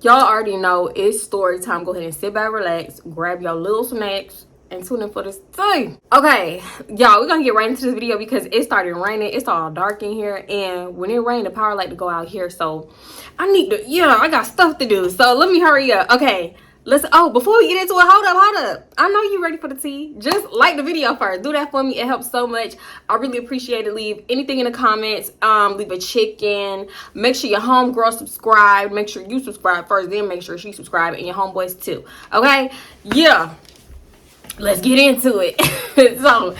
Y'all already know it's story time. Go ahead and sit back, relax, grab your little snacks, and tune in for this thing. Okay, y'all, we're gonna get right into this video because it started raining. It's all dark in here, and when it rained, the power like to go out here. So I need to, I got stuff to do. So let me hurry up. Okay. Before we get into it, hold up. I know you're ready for the tea. Just like the video first. Do that for me. It helps so much. I really appreciate it. Leave anything in the comments. Leave a chicken. Make sure your homegirl subscribe. Make sure you subscribe first, then make sure she subscribe, and your homeboys too. Okay? Yeah. Let's get into it. So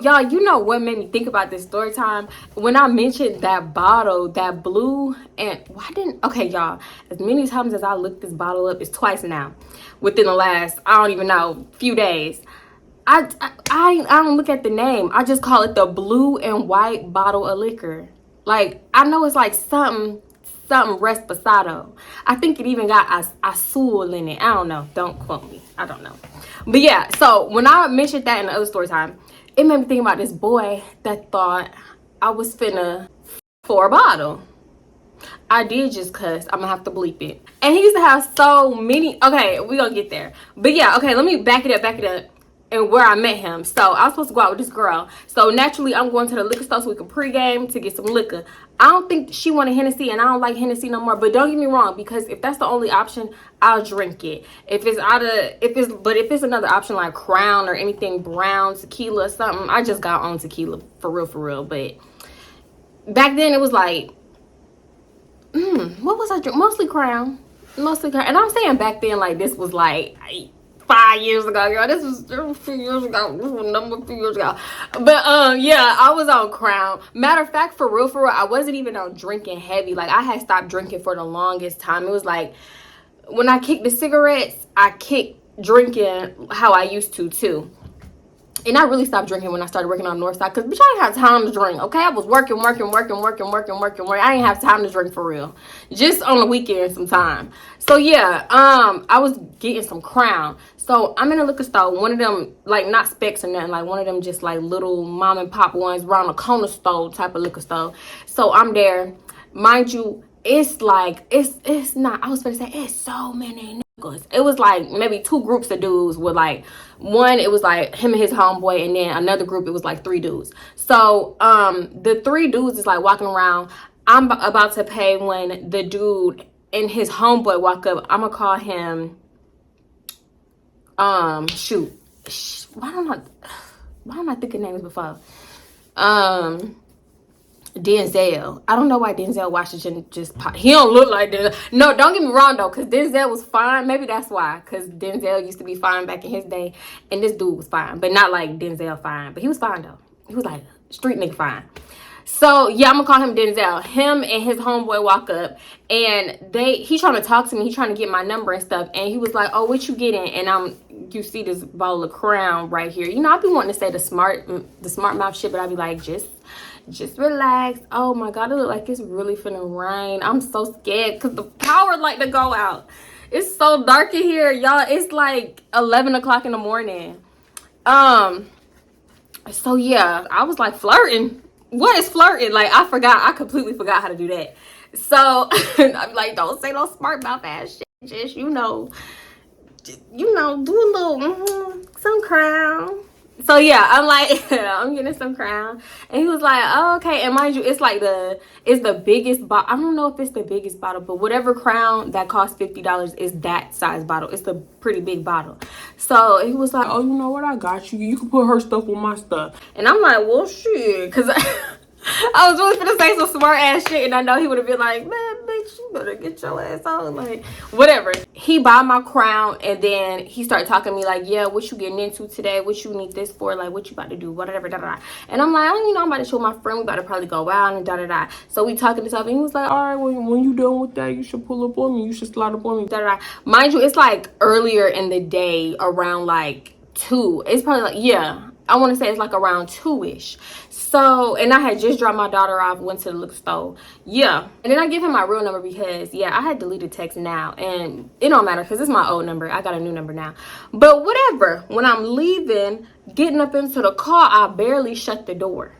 y'all, you know what made me think about this story time? When I mentioned that bottle, that blue, and why didn't, okay, y'all, as many times as I looked this bottle up, it's twice now, within the last, I don't even know, few days. I don't look at the name. I just call it the blue and white bottle of liquor. Like, I know it's like something Resposado. I think it even got Azul in it. I don't know. Don't quote me. I don't know. But yeah, so when I mentioned that in the other story time, it made me think about this boy that thought I was finna for a bottle. I did just cuss. I'm gonna have to bleep it. And he used to have so many. Okay, we gonna get there. But yeah, okay, let me back it up. And where I met him. So I was supposed to go out with this girl. So naturally, I'm going to the liquor store so we can pregame to get some liquor. I don't think she wanted Hennessy, and I don't like Hennessy no more. But don't get me wrong, because if that's the only option, I'll drink it. If it's another option like Crown or anything brown, tequila or something, I just got on tequila for real. But back then it was like, what was I drinking? Mostly Crown. And I'm saying back then, like, this was like 5 years ago, y'all. This was a few years ago. This was a few years ago. But yeah, I was on Crown. Matter of fact, for real, I wasn't even on drinking heavy. Like, I had stopped drinking for the longest time. It was like when I kicked the cigarettes, I kicked drinking how I used to too. And I really stopped drinking when I started working on Northside, because bitch, I didn't have time to drink. Okay, I was working. I didn't have time to drink for real. Just on the weekend sometime. So yeah, I was getting some Crown. So I'm in a liquor store, one of them, like, not Specs or nothing, like one of them just like little mom and pop ones around a corner store type of liquor store. So I'm there, mind you, it's like it's not, I was gonna say it's so many niggas. It was like maybe two groups of dudes with like one, it was like him and his homeboy, and then another group, it was like three dudes. So the three dudes is like walking around. I'm about to pay when the dude and his homeboy walk up. I'm gonna call him why am I thinking names before? Denzel. I don't know why Denzel Washington just popped. He don't look like Denzel. No, don't get me wrong though, because Denzel was fine. Maybe that's why, because Denzel used to be fine back in his day, and this dude was fine, but not like Denzel fine. But he was fine though. He was like street nigga fine. So yeah, I'm gonna call him Denzel. Him and his homeboy walk up, and he trying to talk to me. He trying to get my number and stuff. And he was like, "Oh, what you getting?" And you see this bottle of Crown right here. You know, I be wanting to say the smart mouth shit, but I be like, just relax. Oh my god, it look like it's really finna rain. I'm so scared because the power like to go out. It's so dark in here, y'all. It's like 11 o'clock in the morning. So yeah, I was like flirting. What is flirting? Like, I completely forgot how to do that. So I'm like, don't say no smart mouth ass shit. Just, do a little some Crown. So yeah, I'm like, I'm getting some Crown, and he was like, "Oh, okay." And mind you, it's the biggest bottle. I don't know if it's the biggest bottle, but whatever Crown that costs $50 is that size bottle. It's the pretty big bottle. So he was like, "Oh, you know what? I got you. You can put her stuff with my stuff." And I'm like, "Well, shit," because I was really gonna say some smart ass shit, and I know he would have been like, "Man, bitch, you better get your ass on," like whatever. He bought my Crown, and then he started talking to me like, "Yeah, what you getting into today? What you need this for? Like, what you about to do? Whatever, da da da." And I'm like, "Oh, I'm about to show my friend. We about to probably go out and da da da." So we talking to stuff, and he was like, "All right, when you done with that, you should pull up on me. You should slide up on me, da da da." Mind you, it's like earlier in the day, around like 2. It's probably like, yeah, I want to say it's like around 2-ish. So, and I had just dropped my daughter off, went to the liquor store. Yeah. And then I give him my real number because, yeah, I had deleted text now. And it don't matter because it's my old number. I got a new number now. But whatever. When I'm leaving, getting up into the car, I barely shut the door.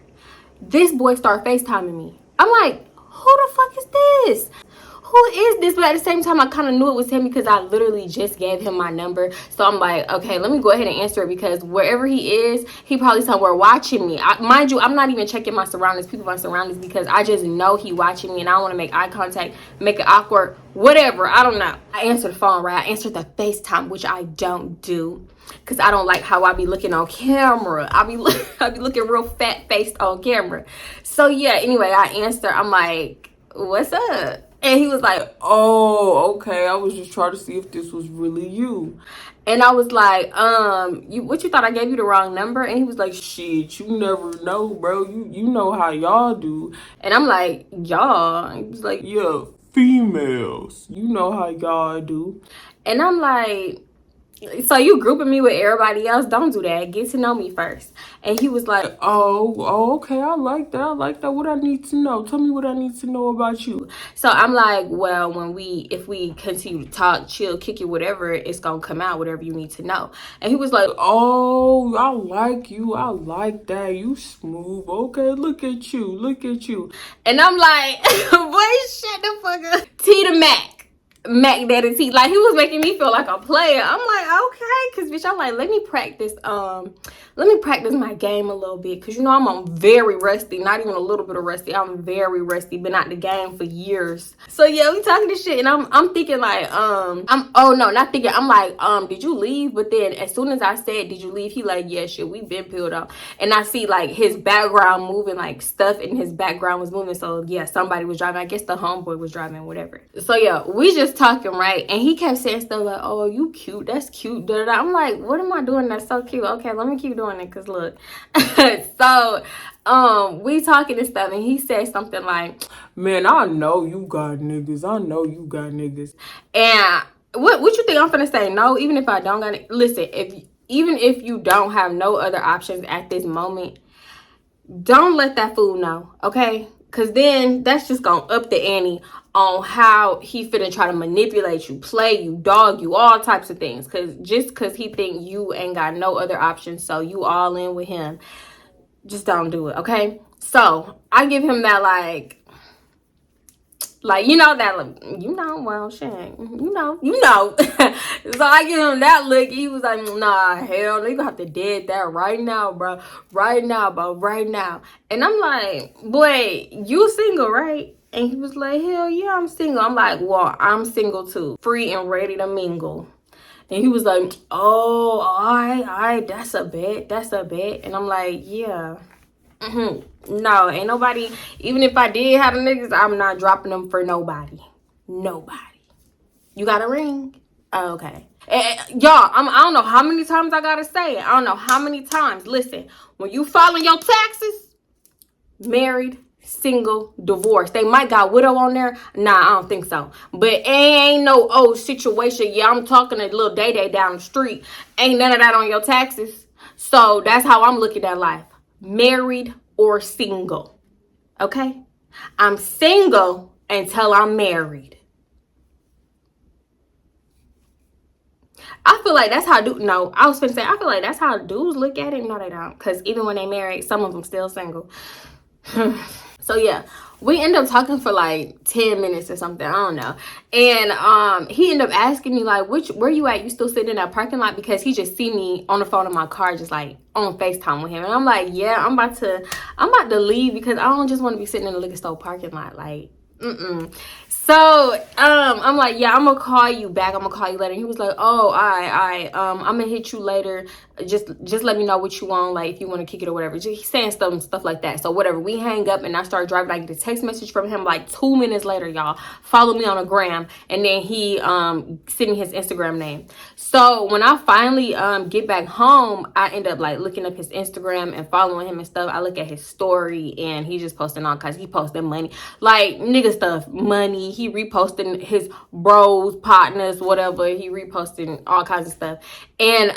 This boy started FaceTiming me. I'm like, who the fuck is this? Who who is this? But at the same time, I kind of knew it was him because I literally just gave him my number. So I'm like, okay, let me go ahead and answer it, because wherever he is, he probably somewhere watching me. Mind you, I'm not even checking my surroundings, my surroundings, because I just know he watching me and I don't want to make eye contact, make it awkward, whatever. I don't know. I answered the phone, right? I answered the FaceTime, which I don't do, because I don't like how I be looking on camera. I be looking real fat faced on camera. So yeah, anyway, I answered. I'm like, what's up? And he was like, oh, okay, I was just trying to see if this was really you. And I was like, what, you thought I gave you the wrong number? And he was like, shit, you never know, bro. You know how y'all do. And I'm like, y'all? And he was like, yeah, females. You know how y'all do. And I'm like, so you grouping me with everybody else? Don't do that. Get to know me first. And he was like, oh, okay, I like that. What I need to know? Tell me what I need to know about you. So I'm like, well, if we continue to talk, chill, kick it, whatever, it's gonna come out, whatever you need to know. And he was like, oh, I like you. I like that. You smooth. Okay, look at you. And I'm like, boy, shut the fuck up. T to Mac Daddy T. Like, he was making me feel like a player. I'm like, okay, because bitch, I'm like, let me practice my game a little bit, because you know I'm very rusty. Not even a little bit of rusty. I'm very rusty. Been out the game for years. So yeah, we talking this shit, and I'm thinking like, I'm like, did you leave? But then as soon as I said, did you leave, he like, yeah, shit, we been peeled off. And I see like his background moving, like stuff in his background was moving. So yeah, somebody was driving. I guess the homeboy was driving, whatever. So yeah, we just talking, right? And he kept saying stuff like, oh, you cute, that's cute, da, da, da. I'm like, what am I doing that's so cute? Okay, let me keep doing it, because look. So we talking and stuff, and he said something like, man, I know you got niggas, and what you think I'm finna say? No, even if I don't got it. Listen, even if you don't have no other options at this moment, don't let that fool know, okay? Because then that's just gonna up the ante on how he finna try to manipulate you, play you, dog you, all types of things. Because he think you ain't got no other options, so you all in with him. Just don't do it, okay? So I give him that like you know that, well, shit, you know. So I give him that look. He was like, nah, hell, they gonna have to dead that right now, bro. Right now. And I'm like, boy, you single, right? And he was like, hell yeah, I'm single. I'm like, well, I'm single too, free and ready to mingle. And he was like, oh, all right, that's a bet. And I'm like, yeah. No, ain't nobody. Even if I did have the niggas, I'm not dropping them for nobody. You got a ring? Oh, okay. Y'all, I don't know how many times I gotta say it. I don't know how many times. Listen, when you filing your taxes, married, single, divorced. They might got widow on there. Nah, I don't think so. But it ain't no old situation. Yeah, I'm talking a little day down the street. Ain't none of that on your taxes. So that's how I'm looking at life. Married or single. Okay? I'm single until I'm married. I feel like that's how I was finna say, I feel like that's how dudes look at it. No, they don't. Because even when they married, some of them still single. So yeah, we end up talking for like 10 minutes or something. I don't know. And he ended up asking me like, where you at? You still sitting in that parking lot? Because he just see me on the phone in my car, just like on FaceTime with him. And I'm like, yeah, I'm about to leave, because I don't just want to be sitting in the liquor store parking lot. Like, So I'm like, yeah, I'm gonna call you back. I'm gonna call you later. And he was like, oh, all right. I'm gonna hit you later. Just let me know what you want, like if you want to kick it or whatever. Just he's saying stuff like that. So whatever, we hang up and I start driving. I get a text message from him like 2 minutes later, y'all. Follow me on a gram, and then he sent me his Instagram name. So when I finally get back home, I end up like looking up his Instagram and following him and stuff. I look at his story, and he just posting all kinds. He posting money, like nigga stuff, money. He reposting his bros, partners, whatever. He reposting all kinds of stuff. And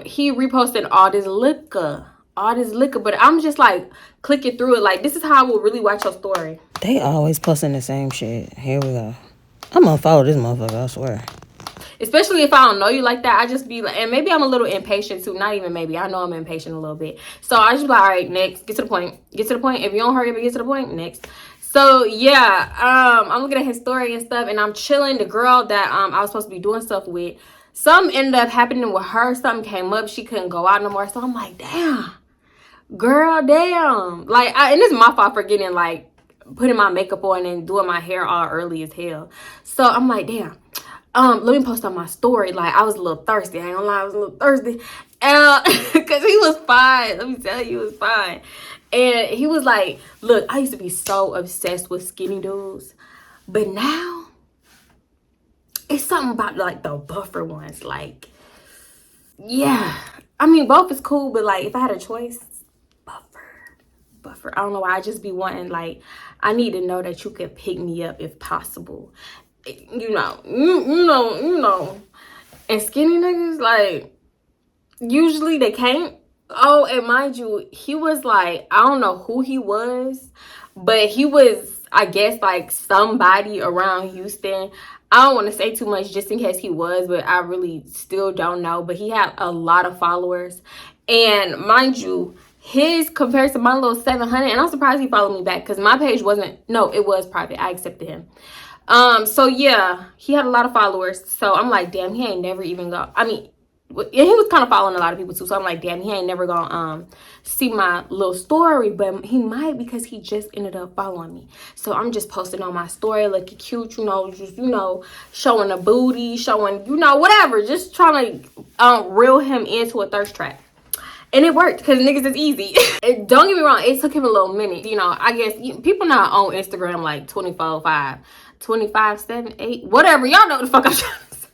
he reposting all this liquor. But I'm just like clicking through it. Like, this is how I will really watch your story. They always posting the same shit. Here we go. I'm gonna follow this motherfucker, I swear. Especially if I don't know you like that, I just be like, and maybe I'm a little impatient too. Not even maybe. I know I'm impatient a little bit. So I just be like, all right, next. Get to the point. If you don't hurry up and get to the point, next. So yeah, I'm looking at his story and stuff, and I'm chilling. The girl that I was supposed to be doing stuff with, something ended up happening with her. Something came up. She couldn't go out no more. So I'm like, damn, girl, damn. Like, and this is my fault for getting like putting my makeup on and doing my hair all early as hell. So I'm like, damn. Let me post on my story. Like, I was a little thirsty. I ain't gonna lie, I was a little thirsty. Cause he was fine. Let me tell you, he was fine. And he was like, look, I used to be so obsessed with skinny dudes. But now, it's something about like the buffer ones. Like, yeah. I mean, both is cool, but like if I had a choice, buffer. I don't know why. I just be wanting, like, I need to know that you could pick me up if possible. You know. And skinny niggas, like, usually they can't. Oh, and mind you, he was like, I don't know who he was, but he was, I guess, like somebody around Houston. I don't want to say too much just in case he was, but I really still don't know. But he had a lot of followers. And mind you, his compared to my little 700, and I'm surprised he followed me back because my page wasn't, no, it was private. I accepted him. So yeah, he had a lot of followers. So I'm like, damn, he ain't never even go. I mean, he was kind of following a lot of people too. So I'm like, damn, he ain't never gonna see my little story, but he might because he just ended up following me. So I'm just posting on my story, looking cute, just showing the booty, showing whatever, just trying to reel him into a thirst trap. And it worked because niggas is easy. Don't get me wrong, it took him a little minute. I guess people not on Instagram like 24/5, 25/7, 8, whatever. Y'all know what the fuck I'm trying to say.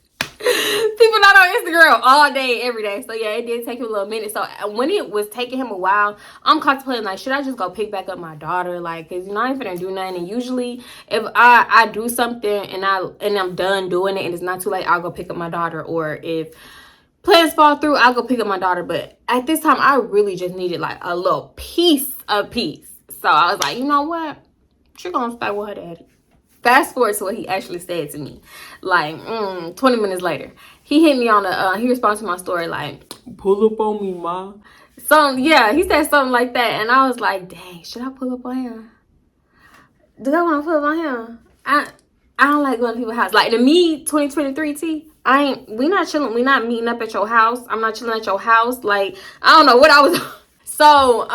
People not on Instagram all day, every day. So yeah, it did take him a little minute. So when it was taking him a while, I'm contemplating like, should I just go pick back up my daughter? Like, cause I ain't finna do nothing. And usually, if I do something and I'm done doing it and it's not too late, I'll go pick up my daughter. Or if plans fall through, I'll go pick up my daughter. But at this time, I really just needed like a little piece of peace. So I was like, you know what? She gonna stay with her daddy. Fast forward to what he actually said to me. Like, 20 minutes later, he hit me on he responded to my story like, pull up on me, ma. So yeah, he said something like that. And I was like, dang, should I pull up on him? Do I want to pull up on him? I don't like going to people's house. Like, to me, 2023 T, we not chilling. We not meeting up at your house. I'm not chilling at your house. Like, I don't know what I was. So,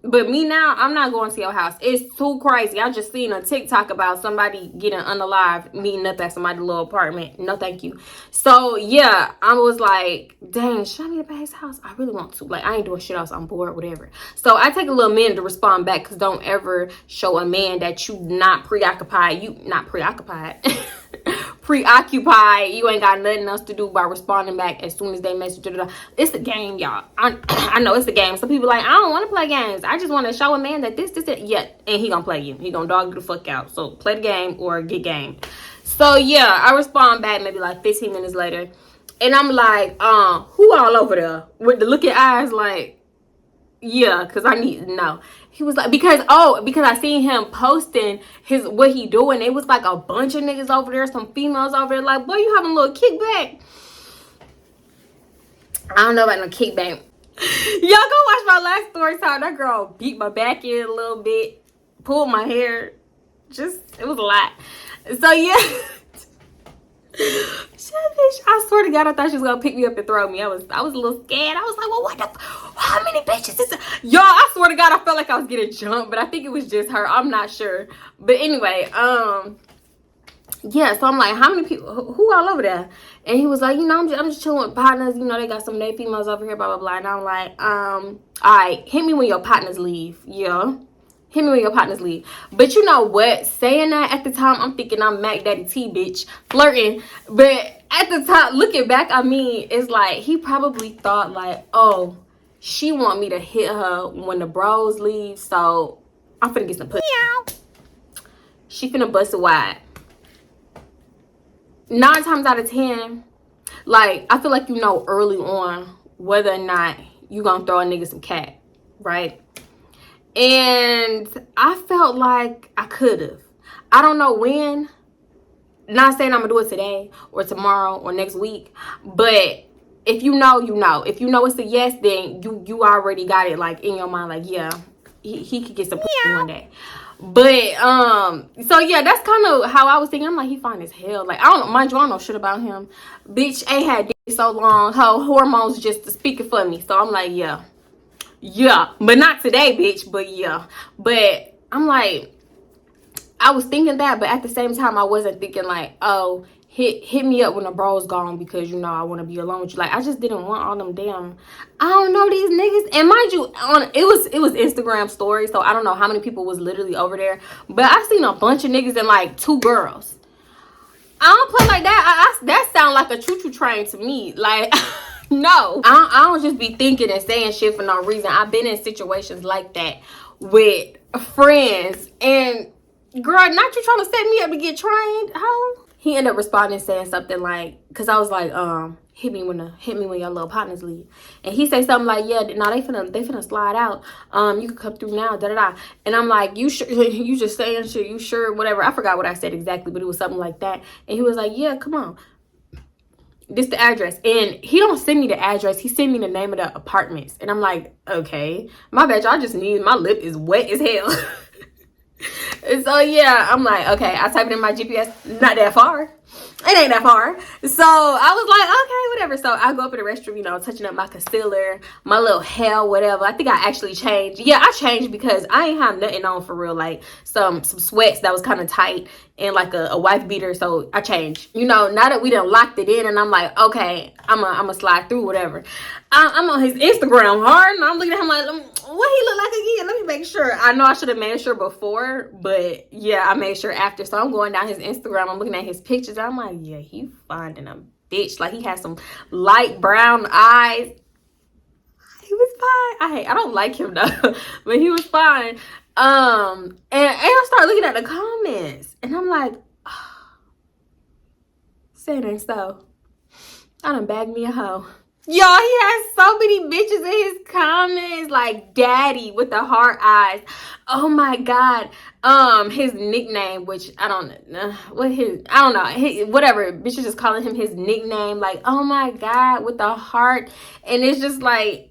but me now, I'm not going to your house. It's too crazy. I just seen a TikTok about somebody getting unalived, meeting up at somebody's little apartment. No, thank you. So, yeah, I was like, dang, should I meet up at his house? I really want to. Like, I ain't doing shit else. I'm bored, whatever. So, I take a little minute to respond back because don't ever show a man that you not preoccupied. You not preoccupied. Preoccupied, you ain't got nothing else to do by responding back as soon as they message you. It's a game, y'all. I know it's a game. Some people like, I don't want to play games. I just want to show a man that this. Yeah, and he gonna play you. He gonna dog you the fuck out. So play the game or get gamed. So yeah, I respond back maybe like 15 minutes later, and I'm like, who all over there with the looking eyes like, yeah, because I need to know. He was like, because I seen him posting what he doing. It was like a bunch of niggas over there, some females over there. Like, boy, you having a little kickback. I don't know about no kickback. Y'all go watch my last story time. That girl beat my back in a little bit, pulled my hair. It was a lot. So yeah. I swear to God, I thought she was gonna pick me up and throw me. I was a little scared. I was like, well, what the how many bitches is it? Y'all, I swear to God, I felt like I was getting jumped, but I think it was just her. I'm not sure. But anyway, yeah, so I'm like, how many people, who all over there? And he was like, I'm just chilling with partners. They got some of their females over here, blah, blah, blah. And I'm like, all right, hit me when your partners leave. Yeah. Hit me when your partners leave. But you know what? Saying that at the time, I'm thinking I'm Mac Daddy T, bitch, flirting. But at the time, looking back, I mean, it's like he probably thought like, oh, she want me to hit her when the bros leave. So I'm finna get some pussy. She finna bust it wide. 9 times out of 10, like, I feel like early on whether or not you gonna throw a nigga some cat, right? And I felt like I could have. I don't know when. Not saying I'm gonna do it today or tomorrow or next week, but if you know, you know. If you know it's a yes, then you already got it like in your mind, like, yeah, he could get some pussy one day. But so yeah, that's kind of how I was thinking. I'm like, he fine as hell. Like, I don't know, mind you, I don't know shit about him. Bitch ain't had dick so long. Her hormones just speaking for me. So I'm like, yeah. But not today, bitch. But yeah. But I'm like, I was thinking that, but at the same time, I wasn't thinking like, oh, hit me up when the bro's gone because you know I want to be alone with you. Like, I just didn't want all them damn, I don't know, these niggas. And mind you, it was Instagram stories, so I don't know how many people was literally over there, but I seen a bunch of niggas and like 2 girls. I don't play like that. That sound like a choo-choo train to me. Like, no, I don't just be thinking and saying shit for no reason. I've been in situations like that with friends, and girl, not you trying to set me up to get trained, huh? He ended up responding saying something like, because I was like, hit me when your little partners leave. And he say something like, yeah, no, they finna slide out. You can come through now, da da da. And I'm like, you sure? You just saying shit, you sure? Whatever. I forgot what I said exactly, but it was something like that. And he was like, yeah, come on. This the address. And he don't send me the address. He send me the name of the apartments. And I'm like, okay. My bad, y'all just need, my lip is wet as hell. And so yeah, I'm like, okay, I type it in my GPS, not that far. It ain't that far. So I was like, okay, whatever. So I go up in the restroom, you know, touching up my concealer, my little hair, whatever. I think I actually changed. Yeah, I changed because I ain't have nothing on for real. Like some sweats that was kind of tight and like a wife beater. So I changed. You know, now that we done locked it in and I'm like, okay, I'm a slide through, whatever. I'm on his Instagram hard and I'm looking at him like, what he look like again? Let me make sure. I know I should have made sure before, but yeah, I made sure after. So I'm going down his Instagram. I'm looking at his pictures. I'm like, yeah, he finding a bitch. Like he has some light brown eyes. He was fine. I don't like him though, but he was fine. And I start looking at the comments, and I'm like, oh, say it ain't so. I done bagged me a hoe. Y'all, he has so many bitches in his comments, like daddy with the heart eyes. Oh my god. His nickname, which I don't know whatever, bitches just calling him his nickname, like, oh my god, with the heart. And it's just like,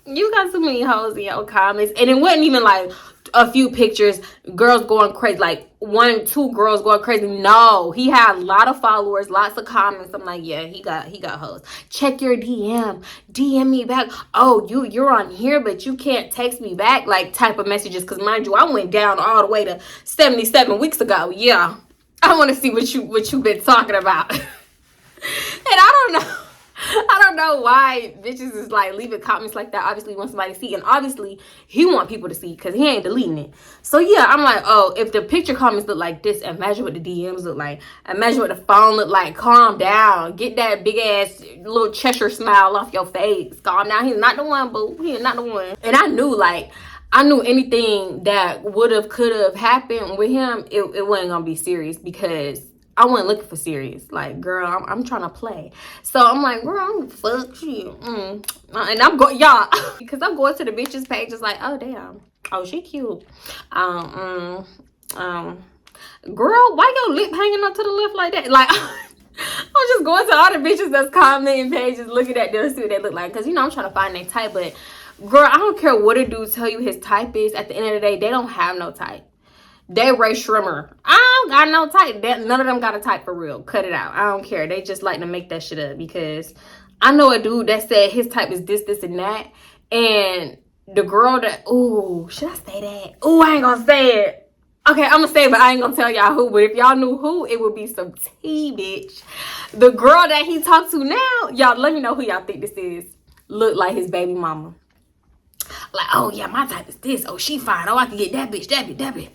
you got so many hoes in your comments. And it wasn't even like a few pictures, girls going crazy, like 1, 2 girls going crazy. No, he had a lot of followers, lots of comments. I'm like, yeah, he got hoes. Check your DM me back. Oh, you're on here, but you can't text me back, like type of messages. Because mind you, I went down all the way to 77 weeks ago. Yeah, I want to see what you've been talking about. And I don't know why bitches is like leaving comments like that. Obviously, want somebody to see, and obviously he want people to see because he ain't deleting it. So yeah, I'm like, oh, if the picture comments look like this, imagine what the DMs look like. Imagine what the phone look like. Calm down. Get that big ass little Cheshire smile off your face. Calm down. He's not the one, boo. He is not the one. And I knew anything that could have happened with him, it wasn't gonna be serious because I wasn't looking for serious. Like, girl, I'm trying to play. So I'm like, girl, I'm fuck you. And I'm going, y'all, because I'm going to the bitches page. It's like, oh damn, oh she cute. Girl, why your lip hanging up to the left like that? Like, I'm just going to all the bitches that's commenting pages, looking at them, see what they look like. Because, you know, I'm trying to find their type. But, girl, I don't care what a dude tell you his type is. At the end of the day, they don't have no type. They Ray Shrimmer. I don't got no type. None of them got a type for real. Cut it out. I don't care. They just like to make that shit up because I know a dude that said his type is this, and that. And the girl that, ooh, should I say that? Ooh, I ain't gonna say it. Okay, I'm gonna say it, but I ain't gonna tell y'all who. But if y'all knew who, it would be some tea, bitch. The girl that he talked to now, y'all let me know who y'all think this is. Look like his baby mama. Like, oh yeah, my type is this. Oh, she fine. Oh, I can get that bitch, that bitch.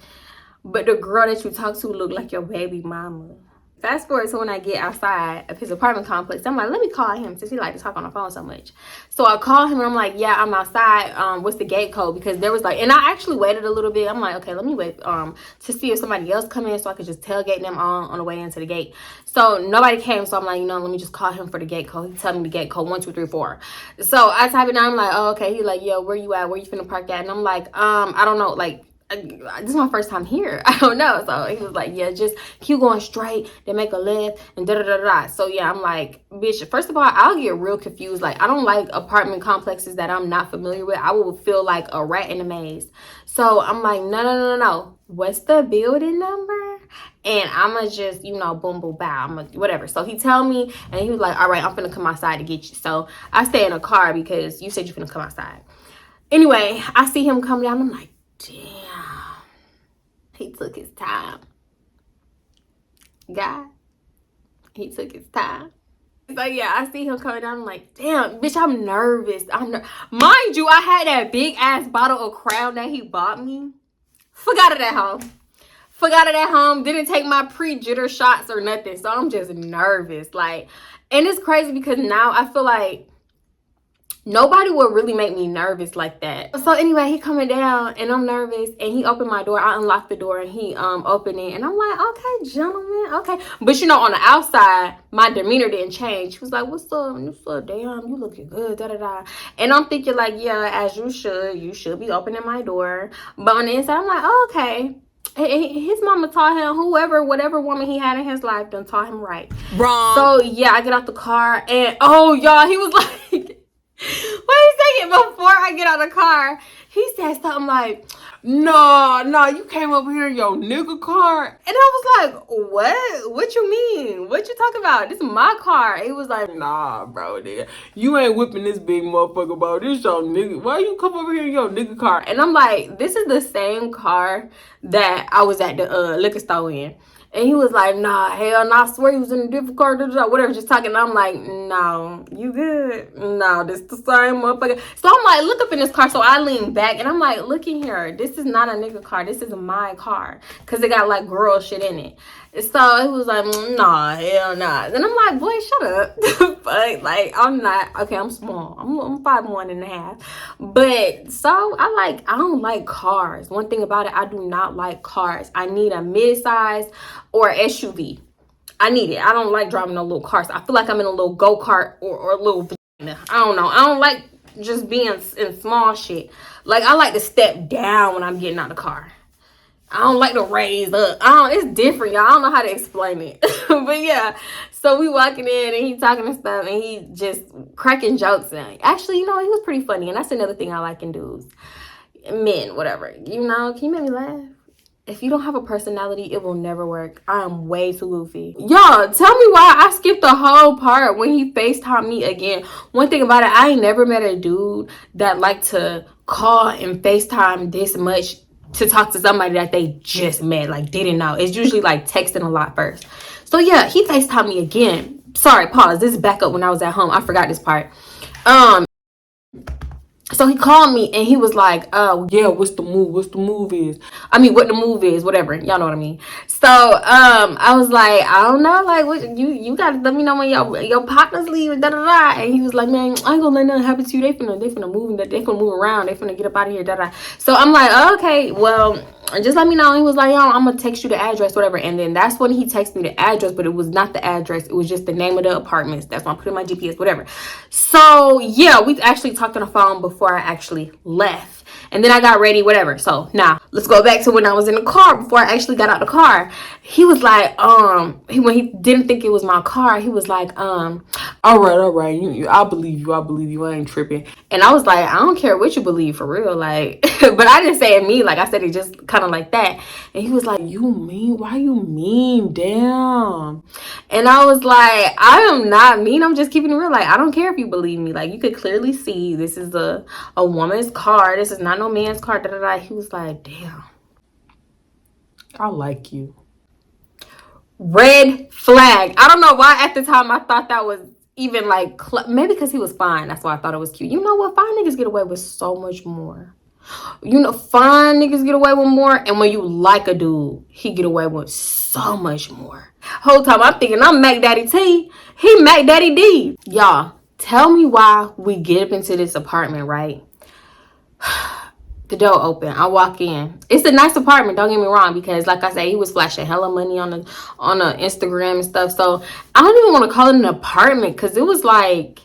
But the girl that you talk to look like your baby mama. Fast forward to when I get outside of his apartment complex. I'm like, let me call him since he like to talk on the phone so much. So I call him and I'm like, yeah, I'm outside. What's the gate code? Because there was like, and I actually waited a little bit. I'm like, okay, let me wait to see if somebody else come in so I could just tailgate them on the way into the gate. So nobody came. So I'm like, you know, let me just call him for the gate code. He tell me the gate code 1, 2, 3, 4. So I type it down. I'm like, oh, okay. He like, yo, where you at? Where you finna park at? And I'm like, I don't know. Like, this is my first time here. I don't know. So he was like, yeah, just keep going straight, then make a left, and da-da-da-da. So yeah, I'm like, bitch, first of all, I'll get real confused. Like, I don't like apartment complexes that I'm not familiar with. I will feel like a rat in a maze. So I'm like, no. What's the building number? And I'ma just, boom, boom, bow. I'ma whatever. So he tell me, and he was like, all right, I'm finna come outside to get you. So I stay in a car because you said you're finna come outside. Anyway, I see him come down. I'm like, damn. He took his time. God, he took his time. So yeah, I see him coming down. I'm like, damn, bitch, I'm nervous. Mind you, I had that big ass bottle of Crown that he bought me. Forgot it at home. Didn't take my pre-jitter shots or nothing. So I'm just nervous. Like, and it's crazy because now I feel like nobody would really make me nervous like that. So anyway, he coming down and I'm nervous and he opened my door. I unlocked the door and he opened it and I'm like, okay, gentlemen, okay. But on the outside, my demeanor didn't change. He was like, what's up? Damn, you looking good, da-da-da. And I'm thinking like, yeah, as you should be opening my door. But on the inside, I'm like, oh, okay. His mama taught him, whatever woman he had in his life done taught him right. Wrong. So yeah, I get out the car and y'all, he was like, wait a second, before I get out of the car, he said something like, no, you came over here in your nigga car. And I was like, what? What you mean? What you talking about? This is my car. He was like, nah, bro, nigga. You ain't whipping this big motherfucker about this your nigga. Why you come over here in your nigga car? And I'm like, this is the same car that I was at the liquor store in. And he was like, nah, hell no, I swear he was in a different car, whatever, just talking. And I'm like, no, you good? No, this the same motherfucker. So I'm like, look up in this car. So I lean back and I'm like, look in here. This is not a nigga car. This is my car. Because it got like girl shit in it. So he was like, nah, hell nah. And I'm like, boy, shut up. But like, I'm not, okay, I'm small. I'm 5'1.5". But so I don't like cars. One thing about it, I do not like cars. I need a mid-size or SUV. I need it. I don't like driving no little cars. I feel like I'm in a little go-kart or a little vagina. I don't know. I don't like just being in small shit. Like, I like to step down when I'm getting out of the car. I don't like to raise up. It's different, y'all. I don't know how to explain it. But yeah, so we walking in and he talking and stuff and he just cracking jokes. And actually, he was pretty funny. And that's another thing I like in dudes. Men, whatever. Can you make me laugh? If you don't have a personality, it will never work. I am way too goofy. Y'all, tell me why I skipped the whole part when he FaceTimed me again. One thing about it, I ain't never met a dude that liked to call and FaceTime this much to talk to somebody that they just met, like didn't know. It's usually like texting a lot first. So yeah, he FaceTimed me again. Sorry, pause. This is back up when I was at home. I forgot this part. So he called me and he was like, yeah, what's the move? What the move is, whatever. Y'all know what I mean. So I was like, I don't know, like what you gotta let me know when your partners leave and da-da-da. And he was like, man, I ain't gonna let nothing happen to you. They finna move around, they finna get up out of here, da-da. So I'm like, oh, okay, well, just let me know. And he was like, yo, I'm gonna text you the address, whatever. And then that's when he texted me the address, but it was not the address, it was just the name of the apartments. That's why I put in my GPS, whatever. So yeah, we actually talked on the phone before I actually left. And then I got ready, whatever. So now let's go back to when I was in the car before I actually got out the car. He was like, when he didn't think it was my car, he was like, all right, I believe you, I ain't tripping. And I was like, I don't care what you believe, for real, like. But I didn't say it mean, like I said it just kind of like that. And he was like, you mean? Why you mean? Damn. And I was like, I am not mean, I'm just keeping it real. Like, I don't care if you believe me. Like, you could clearly see this is a woman's car. This is not no man's car. Da, da, da. He was like, damn, I like you. Red flag. I don't know why at the time I thought that was even like, maybe because he was fine. That's why I thought it was cute. You know what? Fine niggas get away with so much more. Fine niggas get away with more. And when you like a dude, he get away with so much more. Whole time I'm thinking I'm Mac Daddy T. He Mac Daddy D. Y'all, tell me why we get up into this apartment, right? The door open. I walk in. It's a nice apartment, don't get me wrong, because like I said, he was flashing hella money on the Instagram and stuff. So I don't even want to call it an apartment because it was like,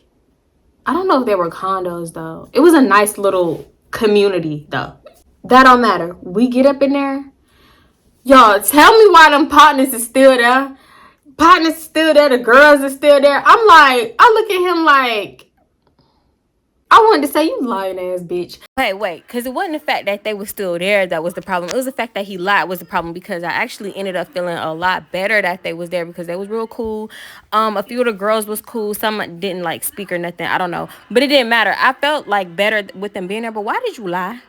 I don't know if they were condos though. It was a nice little community though. That don't matter. We get up in there. Y'all, tell me why them partners is still there. The girls are still there. I'm like, I look at him like, I wanted to say, you lying ass bitch. Wait, because it wasn't the fact that they were still there that was the problem. It was the fact that he lied was the problem, because I actually ended up feeling a lot better that they was there, because they was real cool. A few of the girls was cool. Some didn't like speak or nothing. I don't know. But it didn't matter. I felt like better with them being there. But why did you lie?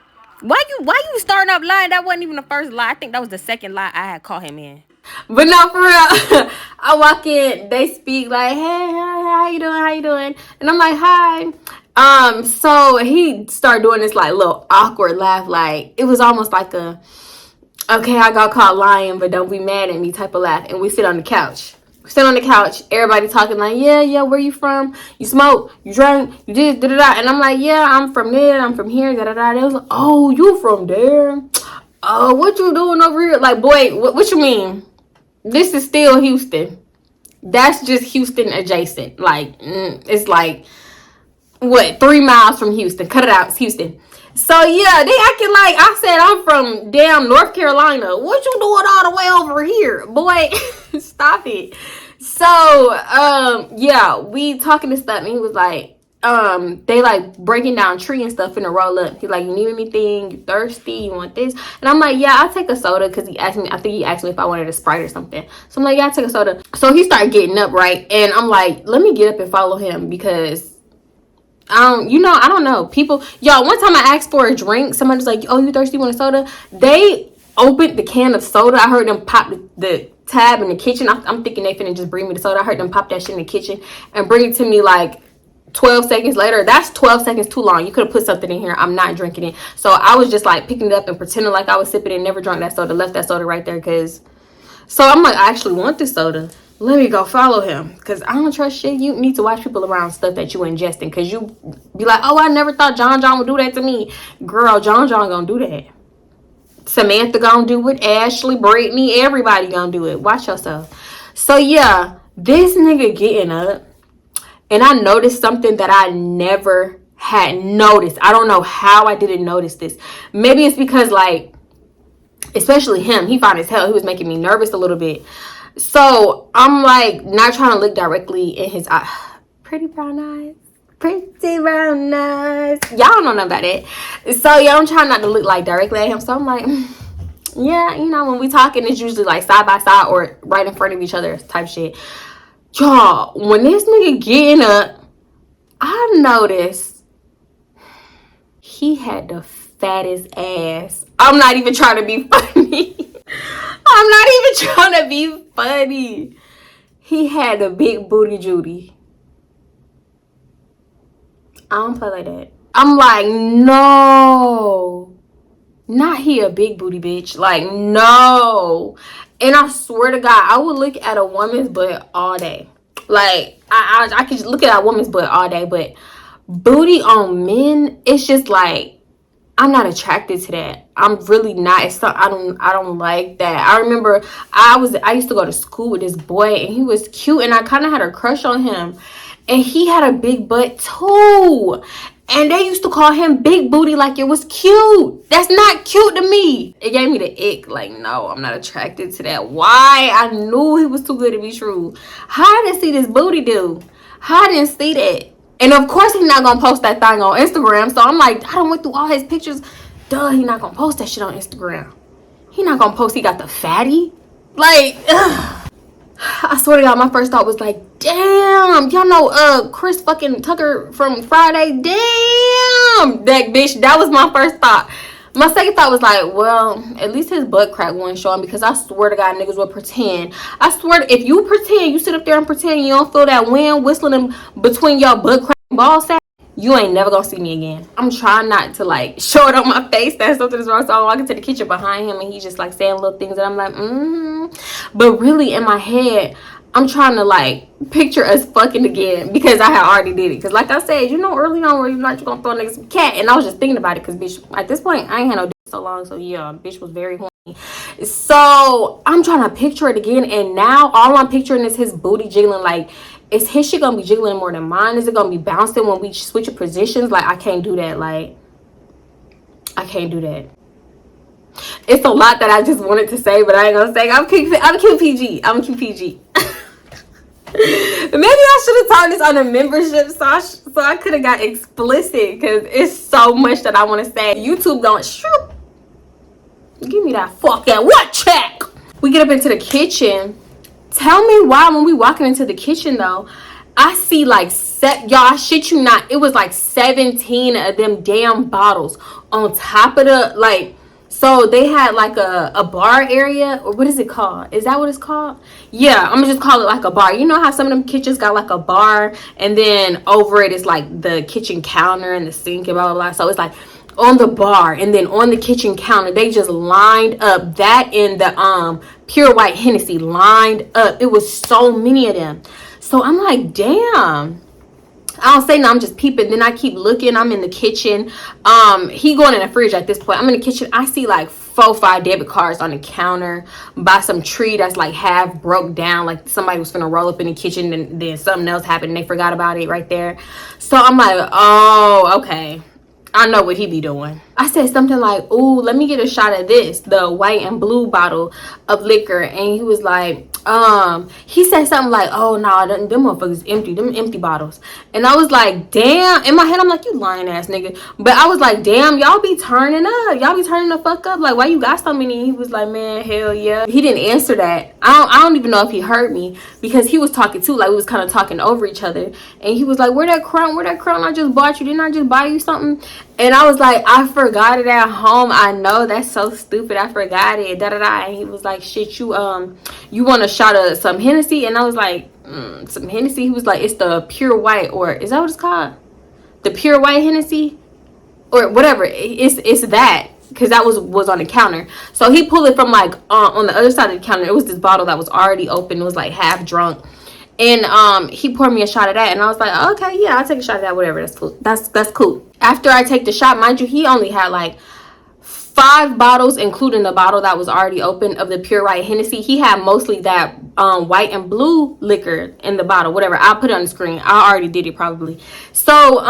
Why you starting up lying? That wasn't even the first lie. I think that was the second lie I had caught him in. But no, for real. I walk in, they speak like, hey, how you doing? How you doing? And I'm like, hi. So he started doing this like little awkward laugh, like it was almost like a, okay, I got caught lying, but don't be mad at me type of laugh. And we sit on the couch. Sit on the couch, everybody talking like, yeah, where you from? You smoke, you drink, you did, da-da-da. And I'm like, yeah, I'm from there, I'm from here, da-da-da. They was like, oh, you from there? Oh, what you doing over here? Like, boy, what you mean? This is still Houston. That's just Houston adjacent. Like, it's like, what, 3 miles from Houston. Cut it out, it's Houston. So, yeah, they acting like I said I'm from damn North Carolina. What you doing all the way over here? Boy, stop it. So, yeah, we talking and stuff, and he was like, they like breaking down tree and stuff in a roll up. He's like, you need anything? You thirsty? You want this? And I'm like, yeah, I'll take a soda, because he asked me, I think he asked me if I wanted a Sprite or something. So I'm like, yeah, I'll take a soda. So he started getting up, right? And I'm like, let me get up and follow him, because I don't know. People, y'all, one time I asked for a drink. Somebody was like, oh, you thirsty? You want a soda? They opened the can of soda. I heard them pop the tab in the kitchen. I'm thinking they finna just bring me the soda. I heard them pop that shit in the kitchen and bring it to me like 12 seconds later. That's 12 seconds too long. You could have put something in here. I'm not drinking it. So I was just like picking it up and pretending like I was sipping it, never drank that soda, left that soda right there. So I'm like, I actually want this soda. Let me go follow him, because I don't trust shit. You need to watch people around stuff that you ingesting, because you be like, oh, I never thought John would do that to me. Girl, John gonna do that. Samantha gonna do it. Ashley, Brittany, everybody gonna do it. Watch yourself. So yeah, this nigga getting up, and I noticed something that I never had noticed. I don't know how I didn't notice this. Maybe it's because, like, especially him, he fine as hell. He was making me nervous a little bit. So I'm like not trying to look directly in his eye. Pretty brown eyes. Pretty brown eyes. Y'all don't know nothing about it. So yeah, I'm trying not to look like directly at him. So I'm like, yeah, when we talking, it's usually like side by side or right in front of each other type shit. Y'all, when this nigga getting up, I noticed he had the fattest ass. I'm not even trying to be funny. I'm not even trying to be funny. He had a big booty Judy. I don't play like that. I'm like, no. Not he a big booty bitch. Like, no. And I swear to God, I would look at a woman's butt all day. Like, I could look at a woman's butt all day. But booty on men, it's just like, I'm not attracted to that. I'm really not. I don't like that. I remember I used to go to school with this boy, and he was cute, and I kind of had a crush on him, and he had a big butt too, and they used to call him Big Booty like it was cute. That's not cute to me. It gave me the ick. Like, no, I'm not attracted to that. Why? I knew he was too good to be true. How I didn't see this booty dude? How I didn't see that? And of course he's not gonna post that thing on Instagram. So I'm like, I done went through all his pictures. Duh, he not gonna post that shit on Instagram. He not gonna post he got the fatty. Like, ugh. I swear to God, my first thought was like, damn, y'all know Chris fucking Tucker from Friday. Damn, that bitch. That was my first thought. My second thought was like, well, at least his butt crack wasn't showing, because I swear to God, niggas would pretend. I swear, if you pretend, you sit up there and pretend you don't feel that wind whistling in between your butt crack and ball sack, you ain't never gonna see me again. I'm trying not to like show it on my face that something is wrong. So I'm walking to the kitchen behind him, and he's just like saying little things, and I'm like, But really in my head, I'm trying to like picture us fucking again, because I had already did it. Because like I said, early on where you're not gonna throw niggas some cat, and I was just thinking about it, because bitch, at this point I ain't had no dick so long, so yeah, bitch was very horny. So I'm trying to picture it again, and now all I'm picturing is his booty jiggling. Like, is his shit gonna be jiggling more than mine? Is it gonna be bouncing when we switch positions? Like, I can't do that. Like, I can't do that. It's a lot that I just wanted to say, but I ain't gonna say. I'm cute PG. Maybe I should have turned this on a membership so I could have got explicit because it's so much that I want to say. YouTube going, shoot. Give me that fucking what check. We get up into the kitchen. Tell me why when we walking into the kitchen though, I see like y'all, I shit you not, it was like 17 of them damn bottles on top of the like. So they had like a bar area, or what is it called? Is that what it's called? Yeah, I'm gonna just call it like a bar. You know how some of them kitchens got like a bar, and then over it is like the kitchen counter and the sink and blah blah blah. So it's like on the bar, and then on the kitchen counter they just lined up that in the pure white Hennessy lined up. It was so many of them. So I'm like, damn. I don't say no, I'm just peeping. Then I keep looking. I'm in the kitchen. He going in the fridge at this point. I'm in the kitchen. I see like 4-5 debit cards on the counter by some tree that's like half broke down. Like somebody was gonna roll up in the kitchen and then something else happened and they forgot about it right there. So I'm like, oh, okay. I know what he be doing. I said something like, ooh, let me get a shot of this, the white and blue bottle of liquor. And he was like, he said something like, oh, nah, them motherfuckers empty, them empty bottles. And I was like, damn. In my head, I'm like, you lying ass nigga. But I was like, damn, y'all be turning up. Y'all be turning the fuck up. Like, why you got so many? He was like, man, hell yeah. He didn't answer that. I don't even know if he heard me because he was talking too. Like, we was kind of talking over each other. And he was like, where that crown I just bought you? Didn't I just buy you something? And I was like, I forgot it at home. I know, that's so stupid. I forgot it. Da da da. And he was like, shit, you want a shot of some Hennessy? And I was like, some Hennessy? He was like, it's the pure white, or is that what it's called? The pure white Hennessy, or whatever. It's that, because that was on the counter. So he pulled it from like on the other side of the counter. It was this bottle that was already open. It was like half drunk. And he poured me a shot of that, and I was like, oh, okay, yeah, I'll take a shot of that, whatever, that's cool. That's cool. After I take the shot, mind you, he only had like 5 bottles, including the bottle that was already open of the pure white Hennessy. He had mostly that white and blue liquor in the bottle, whatever. I'll put it on the screen. I already did it probably. So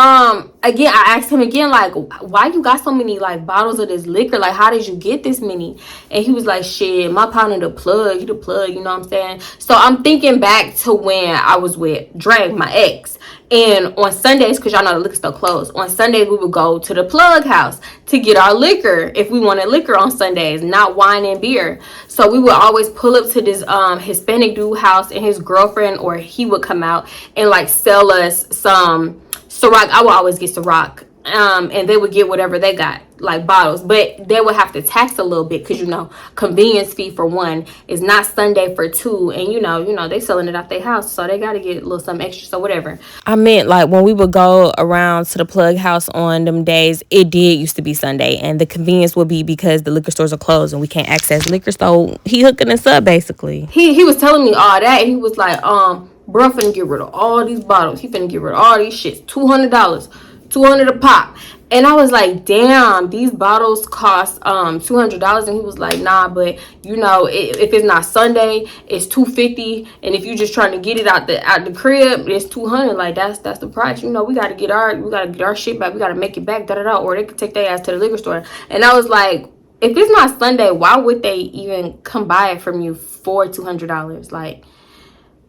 again, I asked him again, like, why you got so many like bottles of this liquor? Like, how did you get this many? And he was like, shit, my partner the plug, you know what I'm saying? So I'm thinking back to when I was with Drag, my ex. And on Sundays, because y'all know the liquor store closed, on Sundays we would go to the plug house to get our liquor if we wanted liquor on Sundays, not wine and beer. So we would always pull up to this Hispanic dude house, and his girlfriend or he would come out and like sell us some Ciroc. I would always get Ciroc. And they would get whatever they got, like bottles, but they would have to tax a little bit because, you know, convenience fee for one is not Sunday for two, and you know they selling it out their house, so they got to get a little something extra, so whatever. I meant like when we would go around to the plug house on them days, it did used to be Sunday, and the convenience would be because the liquor stores are closed and we can't access liquor, so he hooking us up basically. He was telling me all that, and he was like, bro, finna get rid of all these bottles. He finna get rid of all these shits. $200. $200 a pop. And I was like, damn, these bottles cost $200. And he was like, nah, but you know, if it's not Sunday, it's $250. And if you just trying to get it out the crib, it's $200. Like that's the price. You know, we gotta get our shit back. We gotta make it back, or they could take their ass to the liquor store. And I was like, if it's not Sunday, why would they even come buy it from you for $200? Like,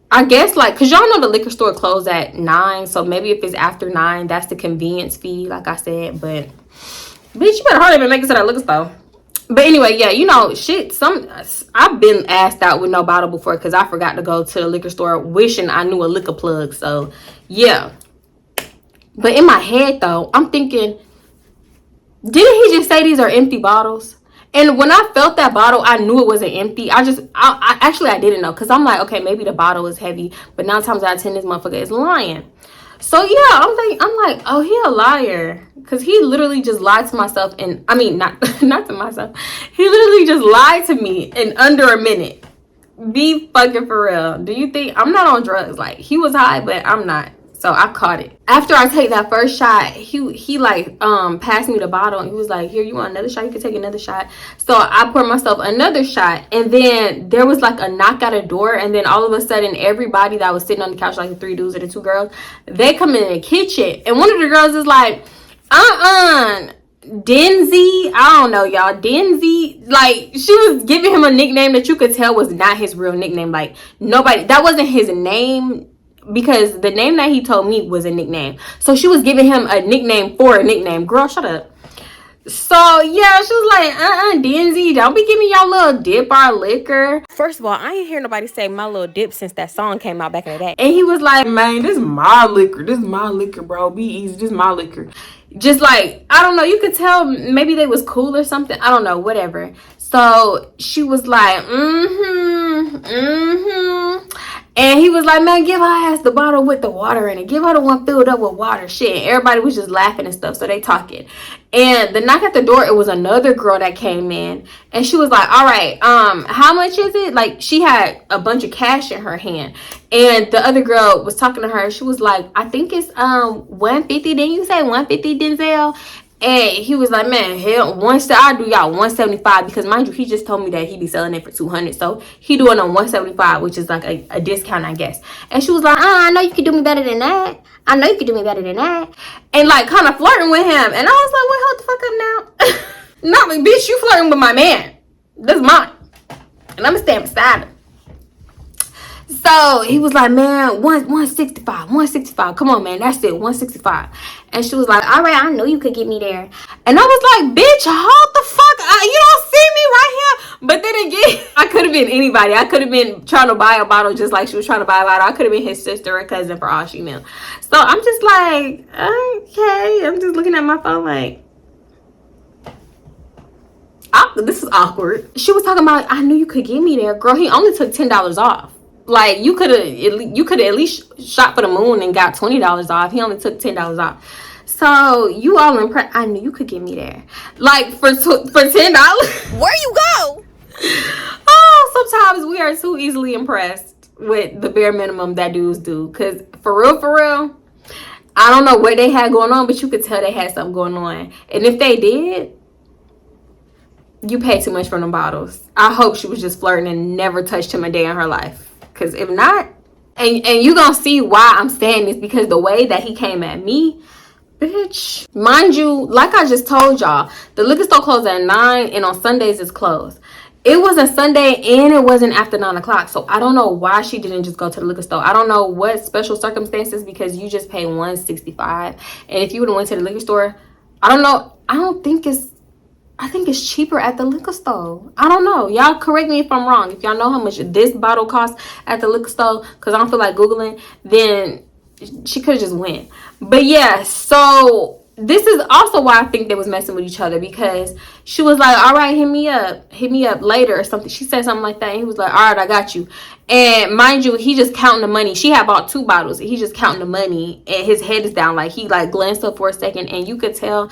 I guess, like, because y'all know the liquor store closed at 9, so maybe if it's after 9, that's the convenience fee, like I said. But bitch, you better hurry up and make it to that liquor store. But anyway, yeah, you know, shit, I've been asked out with no bottle before because I forgot to go to the liquor store wishing I knew a liquor plug. So yeah, but in my head though, I'm thinking, didn't he just say these are empty bottles? And when I felt that bottle, I knew it wasn't empty. I didn't know, because I'm like, okay, maybe the bottle is heavy, but 9 times out of 10, this motherfucker is lying. So yeah, I'm like, oh, he a liar, because he literally just lied to myself, and I mean, not to myself. He literally just lied to me in under a minute. Be fucking for real. Do you think I'm not on drugs? Like, he was high, but I'm not. So I caught it. After I take that first shot, he like passed me the bottle, and he was like, here, you want another shot? You can take another shot. So I poured myself another shot, and then there was like a knock at a door, and then all of a sudden everybody that was sitting on the couch, like the 3 dudes and the 2 girls, they come in the kitchen, and one of the girls is like, Drizzy, I don't know, y'all, Drizzy. Like, she was giving him a nickname that you could tell was not his real nickname. Like, nobody, that wasn't his name because the name that he told me was a nickname. So she was giving him a nickname for a nickname. Girl, shut up. So yeah, she was like, Drizzy, don't be giving y'all little dip our liquor. First of all, I ain't hear nobody say my little dip since that song came out back in the day. And he was like, man, this is my liquor. This is my liquor, bro. Be easy. This is my liquor. Just like, I don't know. You could tell maybe they was cool or something. I don't know. Whatever. So she was like, And he was like, man, give her ass the bottle with the water in it. Give her the one filled up with water. Shit. And everybody was just laughing and stuff. So they talking. And the knock at the door, it was another girl that came in. And she was like, all right, how much is it? Like, she had a bunch of cash in her hand. And the other girl was talking to her. She was like, I think it's 150. Didn't you say 150, Denzel? And he was like, man, hell, I'll do y'all 175, because mind you, he just told me that he be selling it for 200. So he doing on 175, which is like a discount, I guess. And she was like, I know you could do me better than that. I know you could do me better than that. And like kind of flirting with him. And I was like, wait, hold the fuck up now. Not me, bitch, you flirting with my man. This is mine. And I'm gonna stand beside him. So he was like, man, 165. Come on, man, that's it, 165. And she was like, all right, I know you could get me there. And I was like, bitch, hold the fuck up. You don't see me right here. But then again, I could have been anybody. I could have been trying to buy a bottle just like she was trying to buy a bottle. I could have been his sister or cousin for all she knew. So I'm just like, okay. I'm just looking at my phone like, this is awkward. She was talking about, I knew you could get me there. Girl, he only took $10 off. Like, you could have at least shot for the moon and got $20 off. He only took $10 off. So you all impressed. I knew you could get me there. Like, for $10. Where you go? Oh, sometimes we are too easily impressed with the bare minimum that dudes do. Because for real, I don't know what they had going on, but you could tell they had something going on. And if they did, you pay too much for them bottles. I hope she was just flirting and never touched him a day in her life. Because if not, and you gonna see why I'm saying this, because the way that he came at me, bitch. Mind you, like I just told y'all, the liquor store closed at 9 and on Sundays it's closed. It wasn't Sunday and it wasn't after 9 o'clock. So I don't know why she didn't just go to the liquor store. I don't know what special circumstances, because you just pay $165. And if you would have went to the liquor store, I don't know. I think it's cheaper at the liquor store. I don't know. Y'all correct me if I'm wrong. If y'all know how much this bottle costs at the liquor store, because I don't feel like Googling, then she could have just went. But yeah, so this is also why I think they was messing with each other, because she was like, all right, hit me up later or something. She said something like that, and he was like, all right, I got you. And mind you, he just counting the money. She had bought 2 bottles, and he just counting the money, and his head is down. Like, he like glanced up for a second, and you could tell,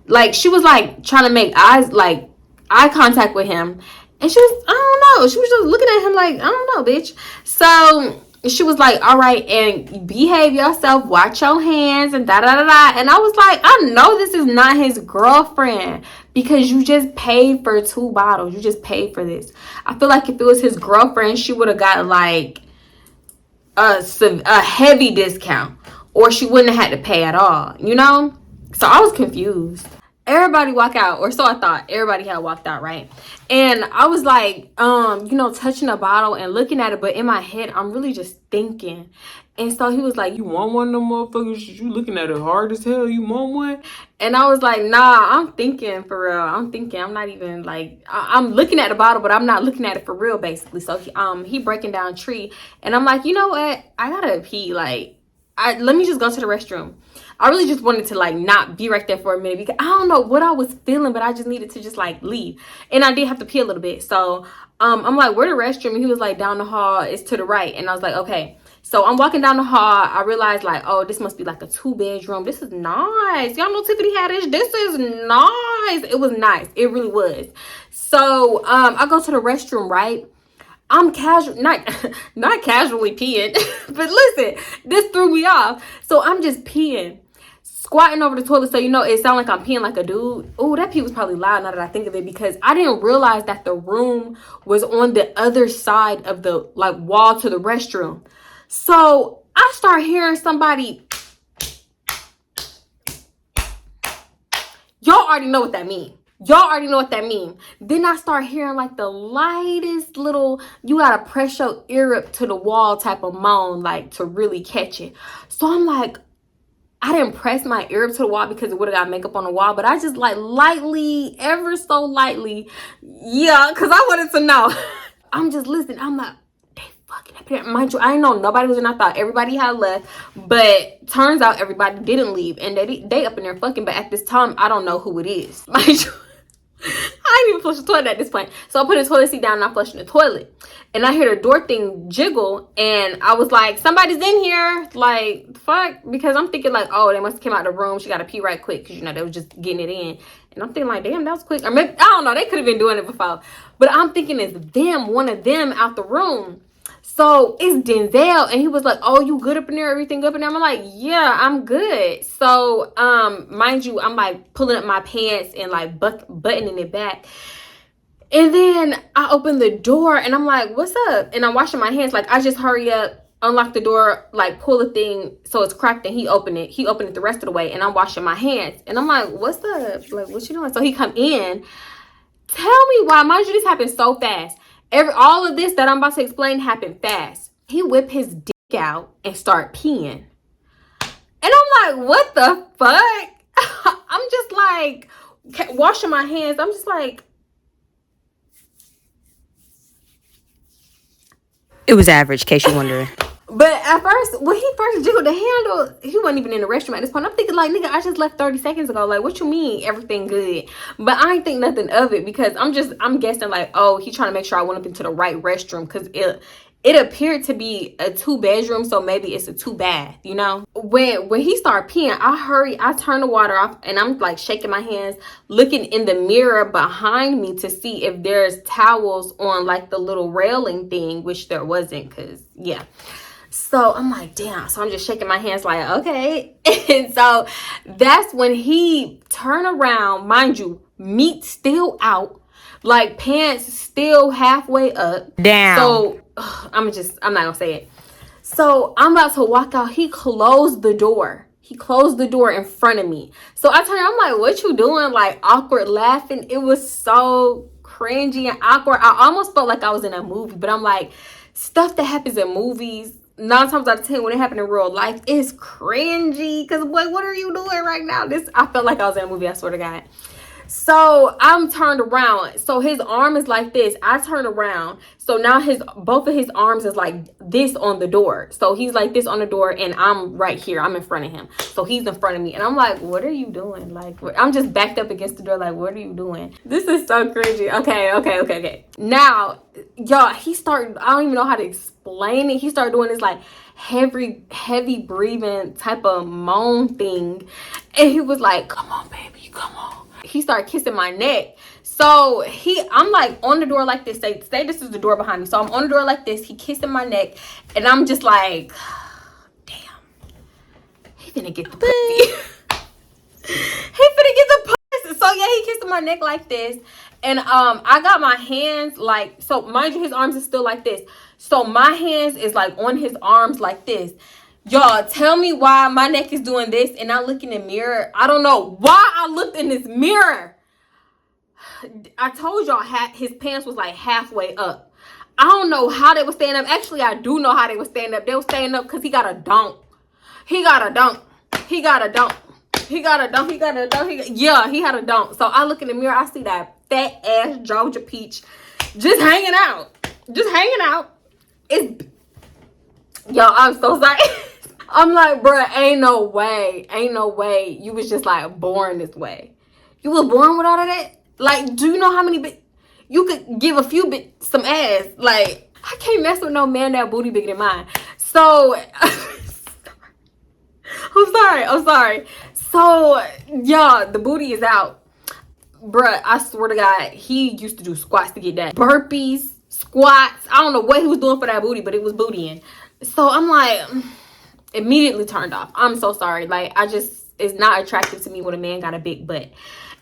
like, she was like trying to make eye contact with him. And she was, I don't know, she was just looking at him like, I don't know, bitch. So she was like, all right, and behave yourself, watch your hands, and da-da-da-da. And I was like, I know this is not his girlfriend, because you just paid for 2 bottles. You just paid for this. I feel like if it was his girlfriend, she would have got like a heavy discount, or she wouldn't have had to pay at all, you know? So I was confused. Everybody walked out, or so I thought. Everybody had walked out, right? And I was like, touching a bottle and looking at it, but in my head, I'm really just thinking. And so he was like, you want one of them motherfuckers? You looking at it hard as hell, you want one? And I was like, nah, I'm thinking for real. I'm not even like, I'm looking at the bottle, but I'm not looking at it for real, basically. So he breaking down tree, and I'm like, you know what? I gotta pee. Like, let me just go to the restroom. I really just wanted to like not be right there for a minute, because I don't know what I was feeling, but I just needed to just like leave. And I did have to pee a little bit. So I'm like, where the restroom? And he was like, down the hall, it's to the right. And I was like, okay. So I'm walking down the hall. I realized like, oh, this must be like a 2-bedroom. This is nice. Y'all know Tiffany had this. This is nice. It was nice. It really was. So I go to the restroom, right? I'm not casually peeing, but listen, this threw me off. So I'm just peeing, squatting over the toilet. So, it sounded like I'm peeing like a dude. Oh, that pee was probably loud now that I think of it, because I didn't realize that the room was on the other side of the like wall to the restroom. So I start hearing somebody. Y'all already know what that means. Y'all already know what that means. Then I start hearing like the lightest little, you gotta press your ear up to the wall type of moan, like to really catch it. So I'm like, I didn't press my ear up to the wall because it would have got makeup on the wall, but I just like lightly, ever so lightly, yeah, because I wanted to know. I'm just listening. I'm like, they fucking up here. Mind you, I didn't know nobody was in. I thought everybody had left, but turns out everybody didn't leave, and they up in there fucking. But at this time, I don't know who it is. Mind you, I didn't even flush the toilet at this point. So I put the toilet seat down and I flushed in the toilet. And I hear the door thing jiggle. And I was like, somebody's in here. Like, fuck. Because I'm thinking like, oh, they must have came out of the room. She got to pee right quick. Because, you know, they was just getting it in. And I'm thinking like, damn, that was quick. Or maybe, I don't know. They could have been doing it before. But I'm thinking it's them, one of them out the room. So it's Denzel, and he was like, oh, you good up in there? Everything good up in there? I'm like, yeah, I'm good. So, mind you, I'm like pulling up my pants and like buttoning it back. And then I open the door and I'm like, what's up? And I'm washing my hands. Like, I just hurry up, unlock the door, like pull the thing so it's cracked, and he opened it. He opened it the rest of the way, and I'm washing my hands. And I'm like, what's up? Like, what you doing? So he come in. Tell me why. Mind you, this happened so fast. All of this that I'm about to explain happened fast. He whipped his dick out and start peeing. And I'm like, what the fuck? I'm just like washing my hands. I'm just like, It was average, in case you're wondering. but at first, when he first jiggled the handle, he wasn't even in the restroom at this point. I'm thinking like, nigga, I just left 30 seconds ago. Like, what you mean everything good? But I ain't think nothing of it because I'm guessing like, oh, he trying to make sure I went up into the right restroom because it appeared to be a 2-bedroom, so maybe it's a 2-bath, you know? When he started peeing, I turn the water off, and I'm like shaking my hands, looking in the mirror behind me to see if there's towels on like the little railing thing, which there wasn't, because yeah. So I'm like, damn. So I'm just shaking my hands like, okay. And so that's when he turned around, mind you, meat still out, like pants still halfway up. Down. So I'm not gonna say it. So I'm about to walk out. He closed the door. He closed the door in front of me. So I turned, I'm like, what you doing? Like awkward laughing. It was so cringy and awkward. I almost felt like I was in a movie, but I'm like, stuff that happens in movies, 9 times out of 10 when it happened in real life, is cringy. Cause boy, what are you doing right now? I felt like I was in a movie, I swear to God. So I'm turned around. So his arm is like this. I turn around. So now both of his arms is like this on the door. So he's like this on the door, and I'm right here. I'm in front of him. So he's in front of me. And I'm like, what are you doing? Like, I'm just backed up against the door. Like, what are you doing? This is so cringy. Okay. Now, y'all, I don't even know how to explain it. He started doing this like heavy breathing type of moan thing. And he was like, come on, baby, come on. He started kissing my neck. So I'm like on the door like this. Say this is the door behind me. So I'm on the door like this. He kissing my neck. And I'm just like, damn. He finna get the pussy. He finna get the pussy. So yeah, he kissing my neck like this. And I got my hands like, so mind you, his arms is still like this. So my hands is like on his arms like this. Y'all, tell me why my neck is doing this and I look in the mirror. I don't know why I looked in this mirror. I told y'all his pants was like halfway up. I don't know how they were standing up. Actually, I do know how they were standing up. They were standing up because he got a dunk. He got a dunk. He got a dunk. He got a dunk. He got a dunk. Yeah, he had a dunk. So I look in the mirror. I see that fat ass Georgia peach just hanging out. Just hanging out. Y'all, I'm so sorry. I'm like, bruh, ain't no way you was just like born this way. You was born with all of that? Like, do you know how many you could give a few some ass? Like, I can't mess with no man that booty bigger than mine. So I'm sorry. So y'all, the booty is out. Bruh, I swear to God, he used to do squats to get that. Burpees, squats. I don't know what he was doing for that booty, but it was bootying. So I'm like, immediately turned off. I'm so sorry. Like, it's not attractive to me when a man got a big butt.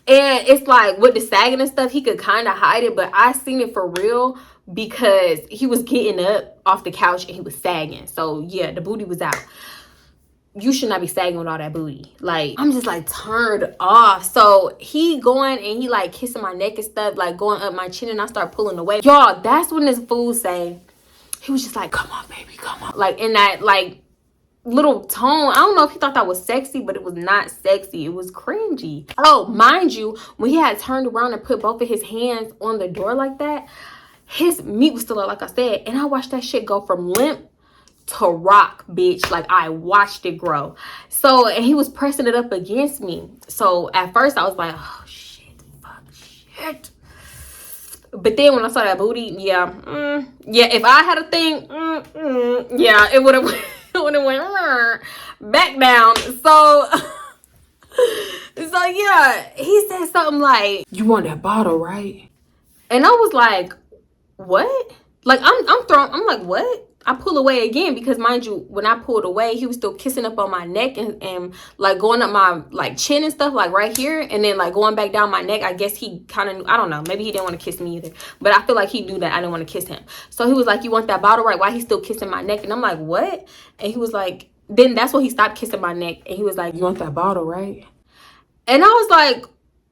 And it's like with the sagging and stuff, he could kind of hide it, but I seen it for real because he was getting up off the couch and he was sagging. So yeah, the booty was out. you should not be sagging with all that booty. Like, I'm just like turned off. So he going and he like kissing my neck and stuff, like going up my chin, and I start pulling away. Y'all, that's when this fool say, he was just like, come on, baby, come on. Like in that like little tone. I don't know if he thought that was sexy, but it was not sexy. It was cringy. Oh, mind you, when he had turned around and put both of his hands on the door like that, his meat was still up, like I said. And I watched that shit go from limp to rock, bitch. Like, I watched it grow. So, and he was pressing it up against me. So at first I was like, oh shit, fuck, shit. But then when I saw that booty, yeah, if I had a thing, yeah, it would have went back down. So yeah, he said something like, you want that bottle, right? And I was like, what? Like, I'm like, what? I pull away again because, mind you, when I pulled away, he was still kissing up on my neck and like going up my like chin and stuff, like right here, and then like going back down my neck. I guess he kind of knew. I don't know. Maybe he didn't want to kiss me either, but I feel like he knew that I didn't want to kiss him. So he was like, you want that bottle, right? Why he's still kissing my neck? And I'm like, what? And he was like, then that's when he stopped kissing my neck, and he was like, you want that bottle, right? And I was like,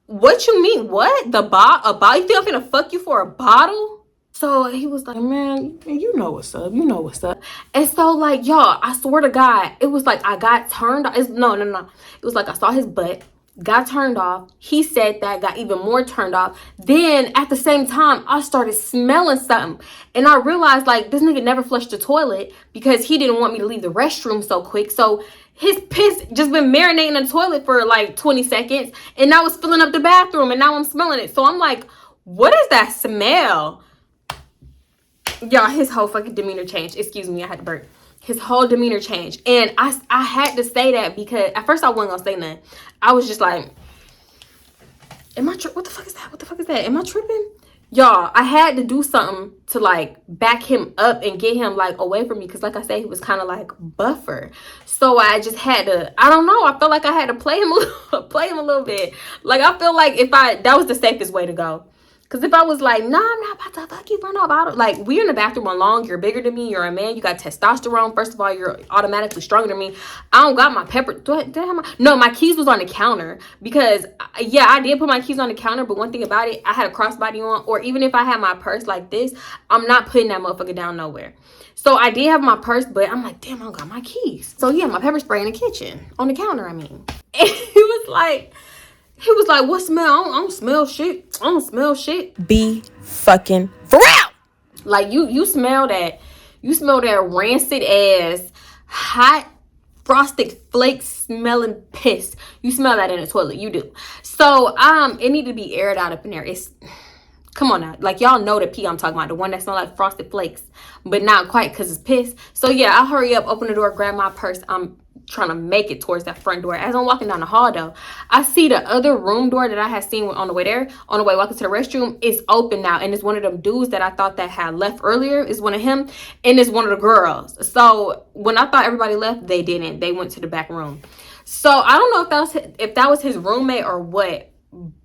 what you mean? What? A bottle? You think I'm gonna fuck you for a bottle? So he was like, man, you know what's up. You know what's up. And so, like, y'all, I swear to God, it was like I got turned off. No. It was like I saw his butt, got turned off. He said that, got even more turned off. Then, at the same time, I started smelling something. And I realized, like, this nigga never flushed the toilet because he didn't want me to leave the restroom so quick. So his piss just been marinating in the toilet for, like, 20 seconds. And now it's filling up the bathroom. And now I'm smelling it. So I'm like, what is that smell? Y'all, his whole fucking demeanor changed. Excuse me, I had to burp. His whole demeanor changed. And I had to say that because at first I wasn't gonna say nothing. I was just like, what the fuck is that? What the fuck is that? Am I tripping? Y'all, I had to do something to like back him up and get him like away from me. Because like I said, he was kind of like buffer. So I just had to, I don't know. I felt like I had to play him a little bit. Like I feel like that was the safest way to go. Because if I was like, nah, I'm not about to fuck you for no bottle. Like, we're in the bathroom alone. You're bigger than me. You're a man. You got testosterone. First of all, you're automatically stronger than me. I don't got my pepper. No, my keys was on the counter. Because, yeah, I did put my keys on the counter. But one thing about it, I had a crossbody on. Or even if I had my purse like this, I'm not putting that motherfucker down nowhere. So I did have my purse. But I'm like, damn, I don't got my keys. So, yeah, my pepper spray in the kitchen. On the counter, I mean. And he was like, what smell? I don't smell shit. I don't smell shit. Be fucking for real. Like, you smell that. You smell that rancid ass, hot, frosted flakes smelling piss. You smell that in the toilet. You do. So, it need to be aired out up in there. Come on now. Like, y'all know the pee I'm talking about. The one that smells like frosted flakes. But not quite because it's piss. So, yeah, I'll hurry up, open the door, grab my purse. I'm trying to make it towards that front door. As I'm walking down the hall, though, I see the other room door that I had seen on the way there. On the way walking to the restroom, is open now. And it's one of them dudes that I thought that had left earlier. Is one of him. And it's one of the girls. So, when I thought everybody left, they didn't. They went to the back room. So, I don't know if that was his roommate or what.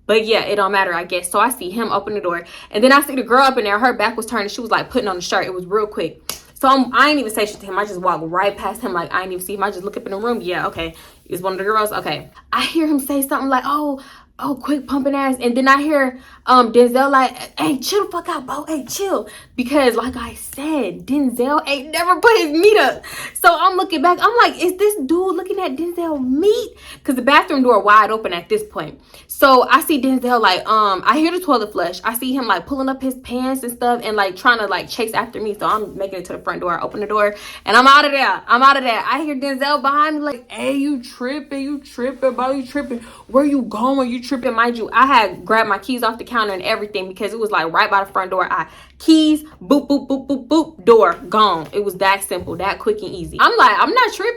But yeah, it don't matter, I guess. So I see him open the door. And then I see the girl up in there. Her back was turned. She was like putting on the shirt. It was real quick. So I ain't even say shit to him. I just walk right past him. Like, I ain't even see him. I just look up in the room. Yeah, okay. It's one of the girls. Okay. I hear him say something like, oh, quick pumping ass. And then I hear Denzel like, hey, chill the fuck out, bro. Hey, chill. Because like I said, Denzel ain't never put his meat up. So I'm looking back. I'm like, is this dude looking at Denzel meat? Because the bathroom door wide open at this point. So I see Denzel like, I hear the toilet flush. I see him like pulling up his pants and stuff and like trying to like chase after me. So I'm making it to the front door. I open the door and I'm out of there. I hear Denzel behind me like, hey, you tripping, bro. You tripping. Where you going? You tripping. Mind you, I had grabbed my keys off the counter and everything because it was like right by the front door. Keys, boop, boop, boop, boop, boop, door, gone. It was that simple, that quick and easy. I'm like, I'm not tripping.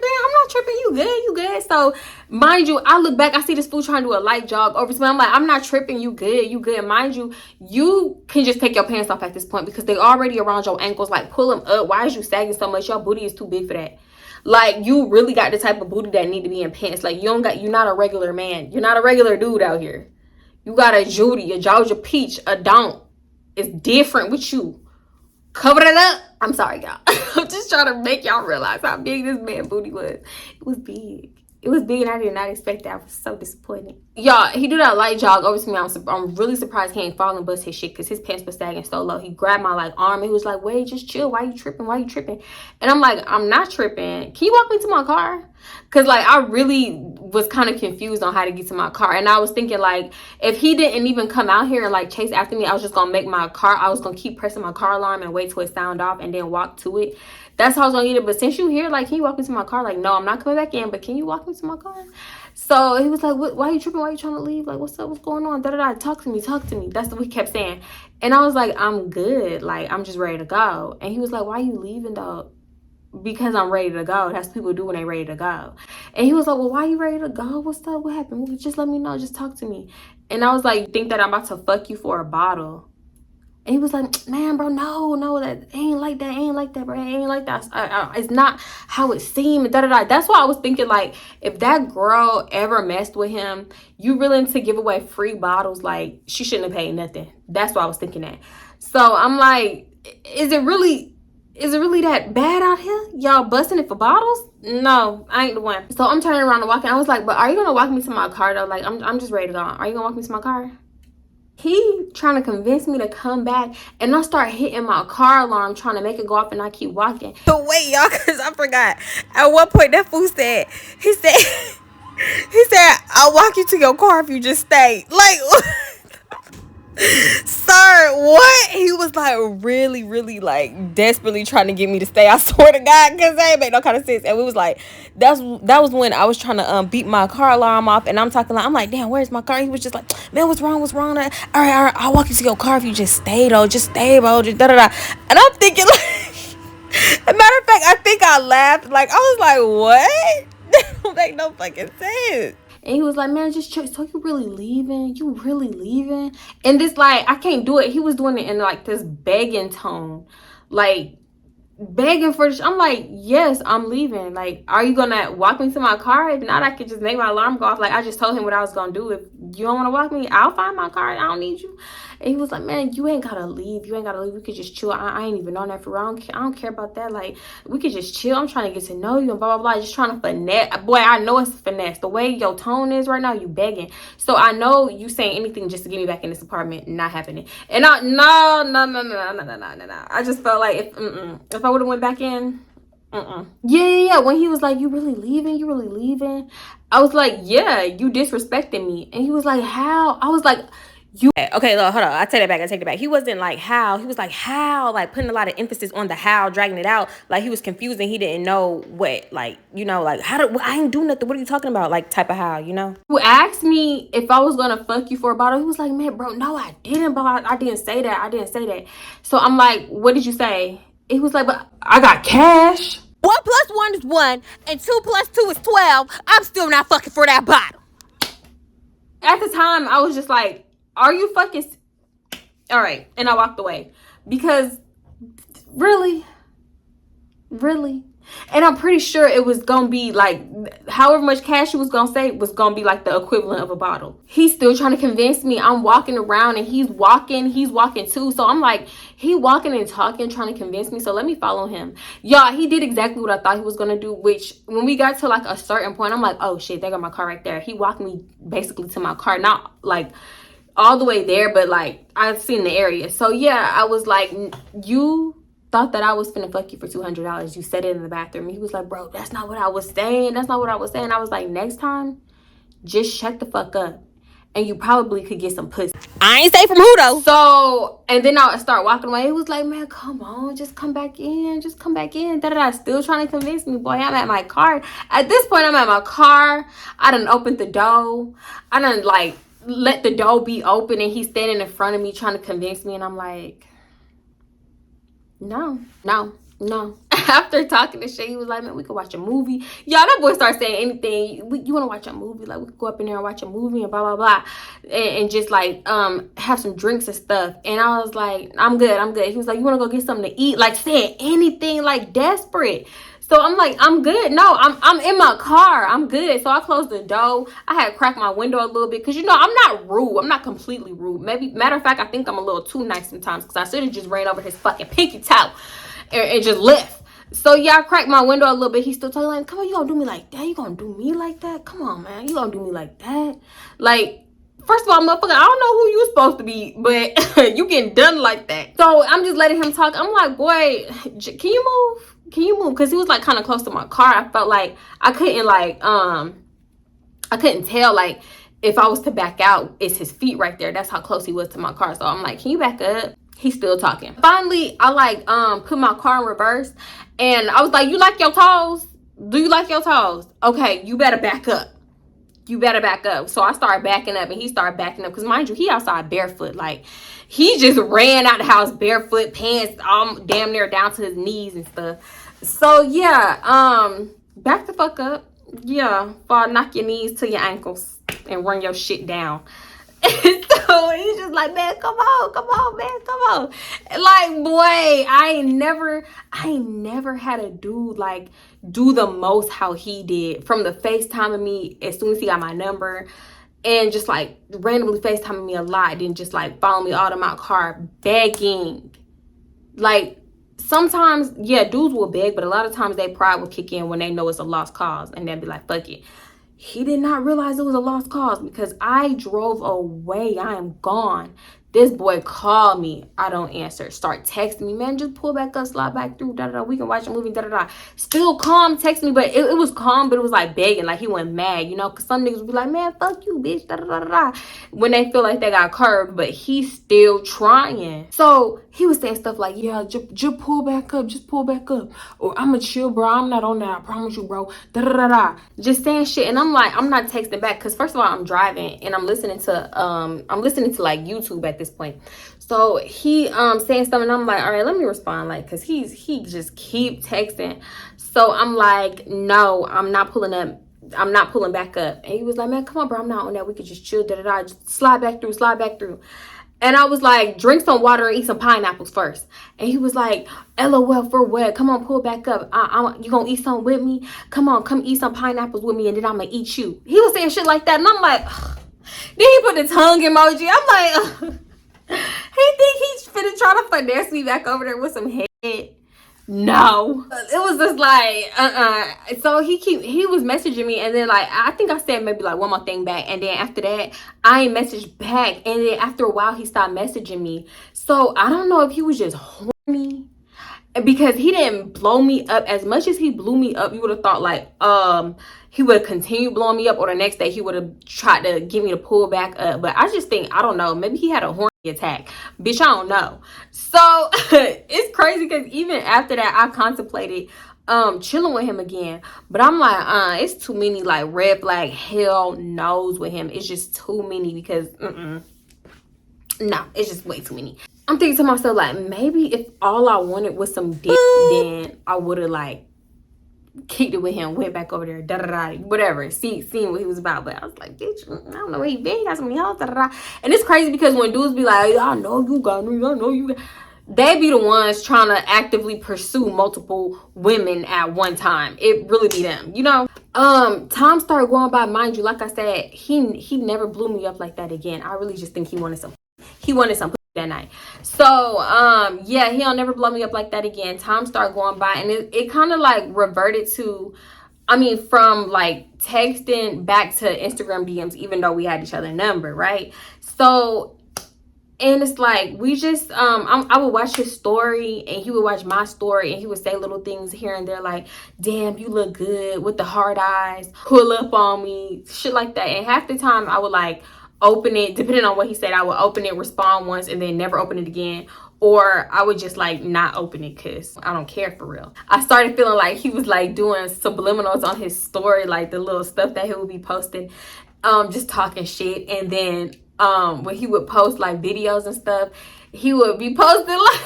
You good. So mind you, I look back, I see this fool trying to do a light jog over to me. I'm like, I'm not tripping. You good. Mind you, you can just take your pants off at this point because they already around your ankles. Like, pull them up. Why is you sagging so much? Your booty is too big for that. Like, you really got the type of booty that need to be in pants. Like, you're not a regular man. You're not a regular dude out here. You got a Judy, a Georgia Peach, a don't. It's different with you. Cover it up. I'm sorry, y'all. I'm just trying to make y'all realize how big this man booty was. It was big. It was big, and I did not expect that. I was so disappointed. Y'all, he do that light jog over to me. I'm really surprised he ain't falling and bust his shit because his pants was sagging so low. He grabbed my like arm and he was like, wait, just chill. Why you tripping? Why you tripping? And I'm like, I'm not tripping. Can you walk me to my car? Because like I really was kind of confused on how to get to my car. And I was thinking like, if he didn't even come out here and like chase after me, I was just going to make my car. I was going to keep pressing my car alarm and wait till it sound off and then walk to it. That's how I was going to get it. But since you here, like, can you walk me to my car? Like, no, I'm not coming back in, but can you walk me to my car? So he was like, why are you tripping? Why are you trying to leave? Like, what's up? What's going on? Da-da-da. Talk to me. Talk to me. That's what he kept saying. And I was like, I'm good. Like, I'm just ready to go. And he was like, why are you leaving, though? Because I'm ready to go. That's what people do when they ready to go. And he was like, well, why are you ready to go? What's up? What happened? Just let me know. Just talk to me. And I was like, you think that I'm about to fuck you for a bottle? And he was like, man, bro, no, that ain't like that, bro. It ain't like that. It's not how it seemed. Da-da-da. That's why I was thinking, like, if that girl ever messed with him, you willing to give away free bottles, like, she shouldn't have paid nothing. That's why I was thinking that. So I'm like, is it really that bad out here? Y'all busting it for bottles? No, I ain't the one. So I'm turning around and walking. I was like, but are you gonna walk me to my car though? Like, I'm just ready to go. Are you gonna walk me to my car? He trying to convince me to come back, and I start hitting my car alarm trying to make it go off, and I keep walking. But wait, y'all, because I forgot. At one point, that fool said, he said, he said, I'll walk you to your car if you just stay. Like, sir, what? He was like really, really like desperately trying to get me to stay. I swear to God, because that ain't make no kind of sense. And we was like, that was when I was trying to beat my car alarm off, and I'm like, damn, where's my car? And he was just like, man, what's wrong? All right, I'll walk you to your car if you just stay though. Just stay, bro. Just da da da. And I'm thinking like, a matter of fact, I think I laughed. Like I was like, what? That don't make no fucking sense. And he was like, man, just chill. So you really leaving? You really leaving? And this, like, I can't do it. He was doing it in, like, this begging tone. Like, begging for this. I'm like, yes, I'm leaving. Like, are you going to walk me to my car? If not, I could just make my alarm go off. Like, I just told him what I was going to do. If you don't want to walk me, I'll find my car. I don't need you. And he was like, man, you ain't gotta leave. You ain't gotta leave. We could just chill. I ain't even on that for real. I don't care about that. Like, we could just chill. I'm trying to get to know you and blah, blah, blah. Just trying to finesse. Boy, I know it's finesse. The way your tone is right now, you begging. So I know you saying anything just to get me back in this apartment. Not happening. And no. I just felt like if I would have went back in, Yeah. When he was like, you really leaving? You really leaving? I was like, yeah, you disrespecting me. And he was like, how? I was like, okay, look, hold on. I take it back. He wasn't like how. He was like how, like putting a lot of emphasis on the how, dragging it out. Like he was confused and he didn't know what, like, you know, like I ain't do nothing. What are you talking about? Like type of how, you know? Who asked me if I was gonna fuck you for a bottle. He was like, man, bro, no, I didn't, bro. I didn't say that. So I'm like, what did you say? He was like, but I got cash. 1 + 1 is 1, and 2 + 2 is 12. I'm still not fucking for that bottle. At the time, I was just like, are you fucking... All right. And I walked away. Because, really? And I'm pretty sure it was going to be like, however much cash he was going to say was going to be like the equivalent of a bottle. He's still trying to convince me. I'm walking around and he's walking too. So I'm like, he walking and talking, trying to convince me. So let me follow him. Y'all, he did exactly what I thought he was going to do, which when we got to like a certain point, I'm like, oh shit, they got my car right there. He walked me basically to my car. Not like all the way there, but like I've seen the area. So yeah, I was like, you thought that I was finna fuck you for $200. You said it in the bathroom. He was like, bro, that's not what I was saying. I was like, next time, just shut the fuck up. And you probably could get some pussy. I ain't say from who though. So, and then I start walking away. He was like, man, come on, just come back in. Da-da-da. Still trying to convince me. Boy, I'm at my car. At this point, I'm at my car. I done opened the door. I done like let the door be open and he's standing in front of me trying to convince me. And I'm like, no. After talking to shit, he was like, man, we could watch a movie. Y'all, that boy started saying anything. You want to watch a movie? Like, we could go up in there and watch a movie and blah, blah, blah. And just, like, have some drinks and stuff. And I was like, I'm good. He was like, you want to go get something to eat? Like, saying anything, like, desperate. So I'm like, I'm good. No, I'm in my car. I'm good. So I closed the door. I had cracked my window a little bit because, you know, I'm not rude. I'm not completely rude. Maybe, matter of fact, I think I'm a little too nice sometimes because I should have just ran over his fucking pinky toe and just left. So yeah, I cracked my window a little bit. He's still talking like, come on, you gonna do me like that? You gonna do me like that? Come on, man. You gonna do me like that? Like, first of all, motherfucker, I don't know who you supposed to be, but you getting done like that. So I'm just letting him talk. I'm like, boy, can you move? Can you move? Because he was like kind of close to my car. I felt like I couldn't I couldn't tell like if I was to back out, it's his feet right there. That's how close he was to my car. So I'm like, can you back up? He's still talking. Finally, I like put my car in reverse and I was like, you like your toes? Do you like your toes? Okay, you better back up. You better back up. So I started backing up and he started backing up because mind you, he outside barefoot. Like he just ran out the house barefoot, pants damn near down to his knees and stuff. So yeah, back the fuck up. Yeah, fall, knock your knees to your ankles and run your shit down. So he's just like, man, come on, man, come on. Like, boy, I ain't never had a dude like do the most how he did. From the FaceTiming me as soon as he got my number and just like randomly FaceTiming me a lot, then just like following me all to my car, begging. Like sometimes, yeah, dudes will beg, but a lot of times they pride will kick in when they know it's a lost cause and they'll be like, fuck it. He did not realize it was a lost cause because I drove away. I am gone. This boy called me. I don't answer. Start texting me, man, just pull back up, slide back through, da-da-da. We can watch a movie, da-da-da. Still calm, text me, but it was calm, but it was like begging, like he went mad, you know, because some niggas would be like, man, fuck you, bitch, da-da-da-da, when they feel like they got curved, but he's still trying. So he was saying stuff like, yeah, just pull back up, just pull back up. Or I'm going to chill, bro. I'm not on that. I promise you, bro. Da-da-da-da. Just saying shit. And I'm like, I'm not texting back because first of all, I'm driving and I'm listening to like YouTube at this point. So he saying something and I'm like, all right, let me respond, like, because he just keep texting. So I'm like, no, I'm not pulling up. I'm not pulling back up. And he was like, man, come on, bro. I'm not on that. We could just chill, da-da-da. Just slide back through. And I was like, drink some water and eat some pineapples first. And he was like, LOL for what? Come on, pull back up. You gonna eat something with me? Come eat some pineapples with me and then I'm gonna eat you. He was saying shit like that. And I'm like, ugh. Then he put the tongue emoji. I'm like, ugh. He think he's finna try to finesse me back over there with some head. No, it was just like so he was messaging me and then like I think I said maybe like one more thing back and then after that I ain't messaged back and then after a while he stopped messaging me. So I don't know if he was just horny because he didn't blow me up as much as he blew me up. You would have thought like he would have continued blowing me up or the next day he would have tried to get me to pull back up. But I just think, I don't know, maybe he had a horny attack, bitch. I don't know. So it's crazy because even after that I contemplated chilling with him again, but I'm like it's too many like red flag hell no's with him. It's just too many because no, it's just way too many. I'm thinking to myself like, maybe if all I wanted was some dick, then I would have like kicked it with him, went back over there, da-da-da, whatever, seeing what he was about. But I was like, bitch, I don't know where he been. He got so many hoes, da-da-da. And it's crazy because when dudes be like, I know you got me, I know you got, they be the ones trying to actively pursue multiple women at one time. It really be them, you know. Time started going by. Mind you, like I said, he never blew me up like that again. I really just think he wanted some that night. So yeah, he'll never blow me up like that again. Time started going by and it kind of like reverted to, I mean, from like texting back to Instagram DMs, even though we had each other's number, right? So, and it's like we just I would watch his story and he would watch my story and he would say little things here and there like, damn, you look good with the hard eyes, pull up on me, shit like that. And half the time I would like open it, depending on what he said, I would open it, respond once and then never open it again, or I would just like not open it because I don't care for real. I started feeling like he was like doing subliminals on his story, like the little stuff that he would be posting, just talking shit. And then when he would post like videos and stuff, he would be posting like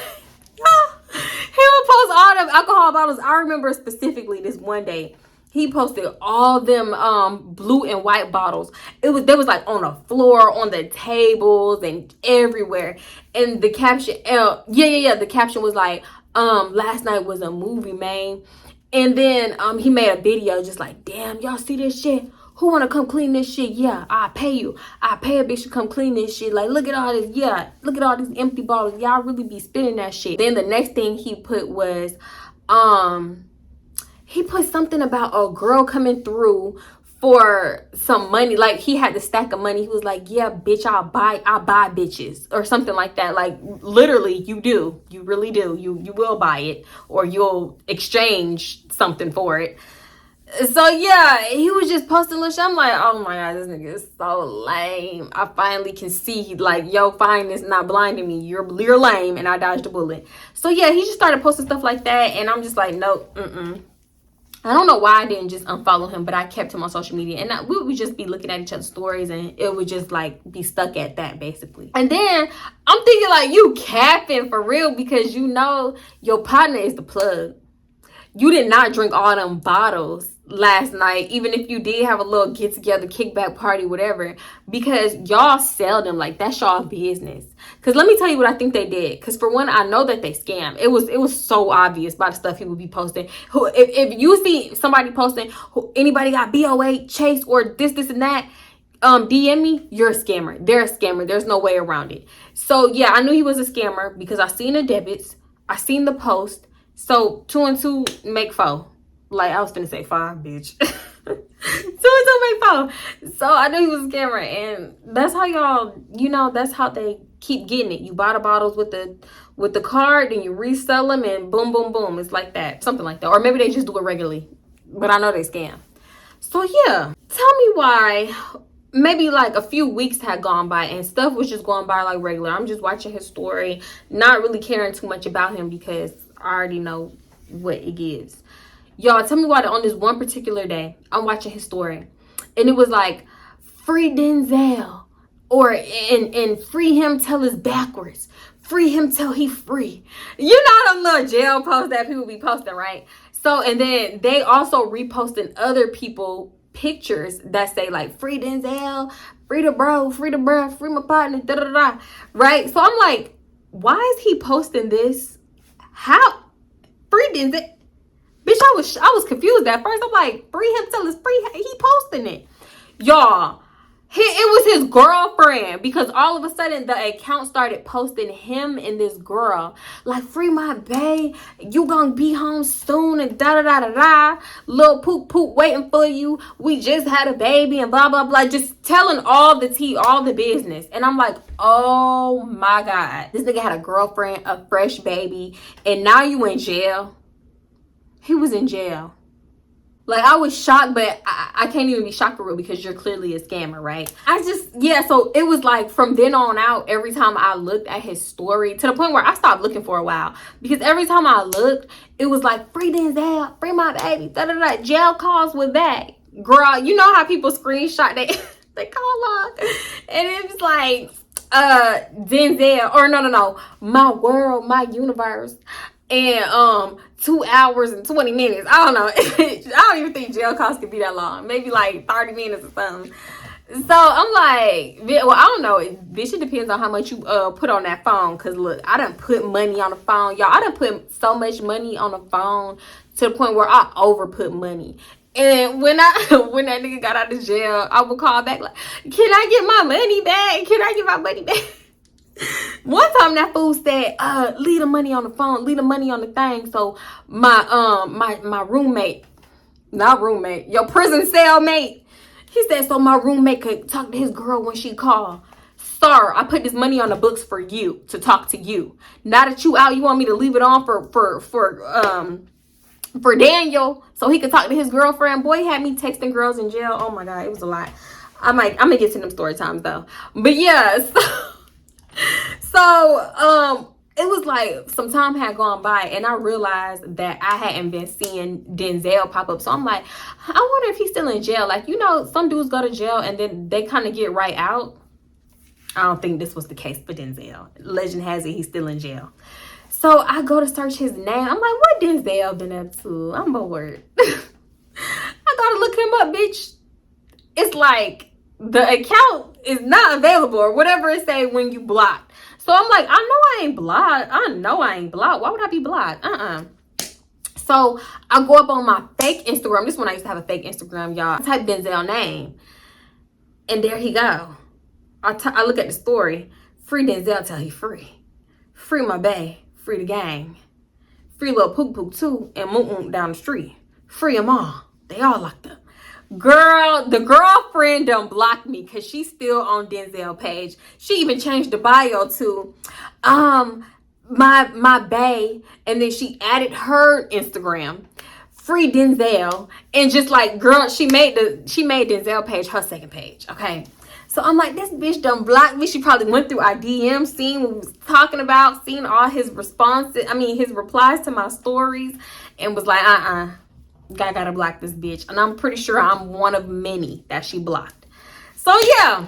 he would post all them alcohol bottles. I remember specifically this one day he posted all them blue and white bottles. They was like on the floor, on the tables and everywhere. And the caption, the caption was like, last night was a movie, man. And then he made a video just like, damn, y'all see this shit? Who wanna come clean this shit? Yeah, I pay you. I pay a bitch to come clean this shit. Like, look at all this. Yeah, look at all these empty bottles. Y'all really be spinning that shit. Then the next thing he put was, he put something about a girl coming through for some money. Like, he had the stack of money. He was like, yeah, bitch, I'll buy bitches or something like that. Like, literally, you do. You really do. You will buy it, or you'll exchange something for it. So yeah, he was just posting little shit. I'm like, oh my god, this nigga is so lame. I finally can see, like, yo, fine is not blinding me. You're lame, and I dodged a bullet. So yeah, he just started posting stuff like that, and I'm just like, nope, I don't know why I didn't just unfollow him, but I kept him on social media, and we would just be looking at each other's stories, and it would just like be stuck at that basically. And then I'm thinking like, you capping for real, because you know your partner is the plug. You did not drink all them bottles last night, even if you did have a little get together, kickback party, whatever, because y'all sell them. Like, that's y'all business. Because let me tell you what I think they did. Because for one, I know that they scam. It was so obvious by the stuff he would be posting. If you see somebody posting, anybody got BOA, Chase, or this and that, DM me, you're a scammer. They're a scammer. There's no way around it. So yeah, I knew he was a scammer because I seen the debits, I seen the post. So 2 and 2 make 4. Like, I was finna say 5, bitch. 2 and 2 make 4. So I knew he was a scammer, and that's how y'all, you know, that's how they keep getting it. You buy the bottles with the card, and you resell them, and boom, boom, boom. It's like that, something like that. Or maybe they just do it regularly, but I know they scam. So yeah, tell me why. Maybe like a few weeks had gone by and stuff was just going by like regular. I'm just watching his story, not really caring too much about him because I already know what it gives. Y'all, tell me why on this one particular day, I'm watching his story, and it was like, free Denzel, or and free him till it's backwards. Free him till he free. You know them little jail posts that people be posting, right? So, and then they also reposting other people pictures that say like, free Denzel, free the bro, free my partner, da da da, right? So I'm like, why is he posting this? How free Denzel? Bitch, I was confused at first. I'm like, free him till it's free. He posting it, y'all. It was his girlfriend, because all of a sudden the account started posting him and this girl like, free my bae, you gonna be home soon, and da da da da da, little poop waiting for you, we just had a baby, and blah blah blah, just telling all the tea, all the business. And I'm like, oh my god, this nigga had a girlfriend, a fresh baby, and now you in jail. He was in jail. Like, I was shocked, but I can't even be shocked for real, because you're clearly a scammer, right? So it was like, from then on out, every time I looked at his story, to the point where I stopped looking for a while, because every time I looked, it was like, free Denzel, free my baby, da da da, jail calls with that. Girl, you know how people screenshot they call up, and it was like, Denzel, or no, my world, my universe, and 2 hours and 20 minutes. I don't know. I don't even think jail calls could be that long. Maybe like 30 minutes or something. So I'm like, well, I don't know. Bitch, it depends on how much you put on that phone. Cause look, I done put money on the phone. Y'all, I done put so much money on the phone to the point where I over put money. And when that nigga got out of jail, I would call back like, can I get my money back? Can I get my money back? One time that fool said, leave the money on the phone, leave the money on the thing. So my roommate, not roommate, your prison cellmate, he said, so my roommate could talk to his girl when she called. Sir, I put this money on the books for you, to talk to you. Now that you out, you want me to leave it on for Daniel, so he could talk to his girlfriend. Boy, he had me texting girls in jail. Oh my god, it was a lot. I'm gonna get to them story times though. But yeah, so it was like some time had gone by, and I realized that I hadn't been seeing Denzel pop up. So I'm like, I wonder if he's still in jail. Like, you know, some dudes go to jail and then they kind of get right out. I don't think this was the case for Denzel. Legend has it he's still in jail. So I go to search his name. I'm like, what Denzel been up to? I'm bored. I gotta look him up, bitch. It's like the account is not available, or whatever it say when you blocked. So I'm like, I know I ain't blocked. Why would I be blocked? So I go up on my fake Instagram. This one I used to have a fake Instagram, y'all. I type Denzel name, and there he go. I look at the story. Free Denzel till he free. Free my bae. Free the gang. Free little Pook Pook too, and Moon down the street. Free them all. They all locked up. Girl, the girlfriend done blocked me because she's still on Denzel page. She even changed the bio to my bae, and then she added her Instagram, Free Denzel, and just like, girl, she made Denzel page her second page. Okay. So I'm like, this bitch done blocked me. She probably went through our DM, seen what we was talking about, seen all his responses, his replies to my stories, and was like, I gotta block this bitch. And I'm pretty sure I'm one of many that she blocked. So yeah,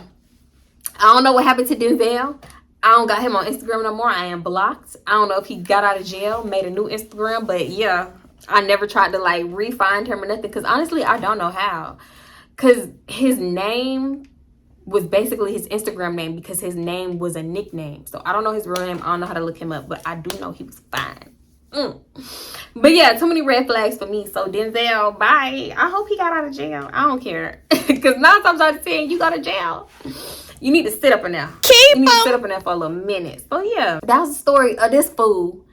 I don't know what happened to Denzel. I don't got him on Instagram no more. I am blocked. I don't know if he got out of jail, made a new Instagram, but yeah, I never tried to like re-find him or nothing, because honestly, I don't know how. Because his name was basically his Instagram name, because his name was a nickname. So I don't know his real name. I don't know how to look him up, but I do know he was fine. But yeah, too many red flags for me. So Denzel, bye. I hope he got out of jail. I don't care. Because 9 times out of 10, you go to jail, you need to sit up in there. You need to sit up in there for a little minute. So yeah, that was the story of this fool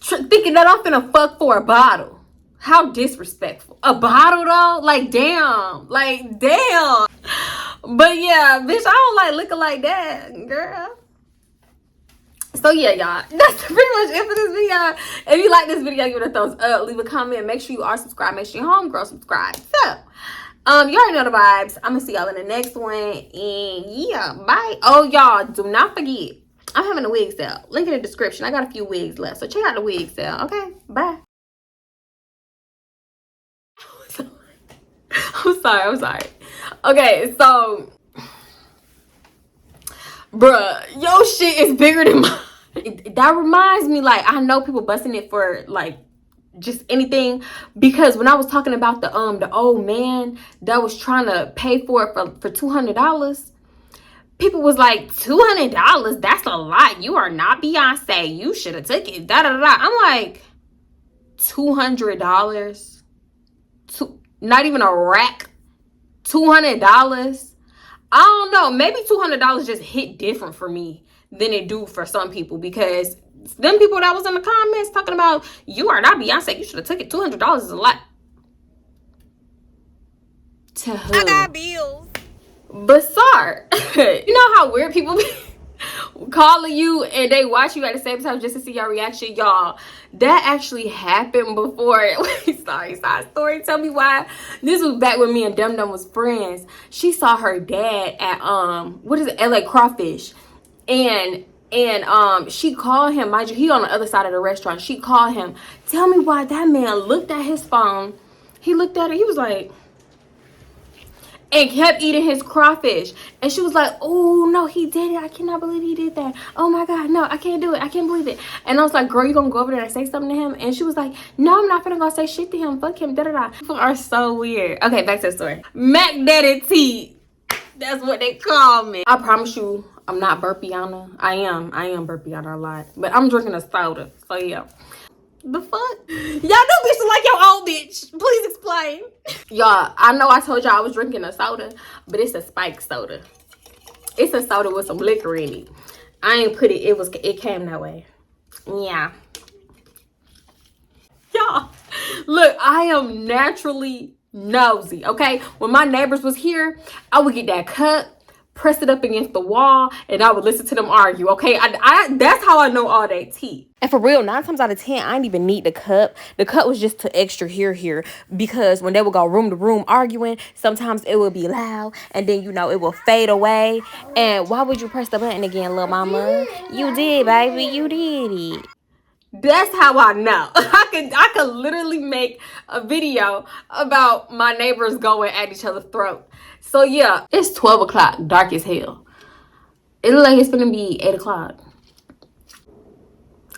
thinking that I'm finna fuck for a bottle. How disrespectful. A bottle though? Like damn. Like damn. But yeah, bitch, I don't like liquor like that, girl. So yeah, y'all, that's pretty much it for this video. If you like this video, give it a thumbs up, leave a comment, make sure you are subscribed, make sure your homegirl subscribe. So you already know the vibes. I'm gonna see y'all in the next one, and yeah, bye. Oh y'all, do not forget, I'm having a wig sale. Link in the description. I got a few wigs left, so check out the wig sale. Okay, bye. I'm sorry. Okay, so bruh, your shit is bigger than mine. That reminds me, like, I know people busting it for like just anything, because when I was talking about the old man that was trying to pay for it for $200, people was like, $200? That's a lot. You are not Beyonce. You should have took it. Da da da. I'm like, $200? Not even a rack. $200? I don't know. Maybe $200 just hit different for me than it do for some people, because them people that was in the comments talking about, you are not Beyonce, you should have took it. $200 is a lot. To who? I got bills. But sorry, you know how weird people be calling you and they watch you at the same time just to see your reaction? Y'all, that actually happened before. sorry, story. Tell me why. This was back when me and Dum Dum was friends. She saw her dad at what is it, LA Crawfish, and she called him. Mind you, he on the other side of the restaurant. She called him. Tell me why that man looked at his phone. He looked at it. He was like, and kept eating his crawfish. And she was like, oh, no, he did it. I cannot believe he did that. Oh, my God. No, I can't do it. I can't believe it. And I was like, girl, you going to go over there and say something to him? And she was like, no, I'm not finna go say shit to him. Fuck him. Da-da-da. People are so weird. Okay, back to the story. Mac Daddy T. That's what they call me. I promise you, I'm not burpiana. I am burpiana a lot. But I'm drinking a soda. So, yeah. The fuck? Y'all know bitches like your old bitch. Please explain. Y'all, I know I told y'all I was drinking a soda, but it's a spiked soda. It's a soda with some liquor in it. I ain't put it, it came that way. Yeah. Y'all, look, I am naturally nosy, okay? When my neighbors was here, I would get that cup, press it up against the wall, and I would listen to them argue, okay? That's how I know all that tea. And for real, 9 times out of 10, I didn't even need the cup. The cup was just to extra here, because when they would go room to room arguing, sometimes it would be loud, and then, you know, it will fade away. And why would you press the button again, little mama? You did, baby. You did it. That's how I know. I could literally make a video about my neighbors going at each other's throat. So yeah, it's 12 o'clock, dark as hell. It look like it's gonna be 8 o'clock.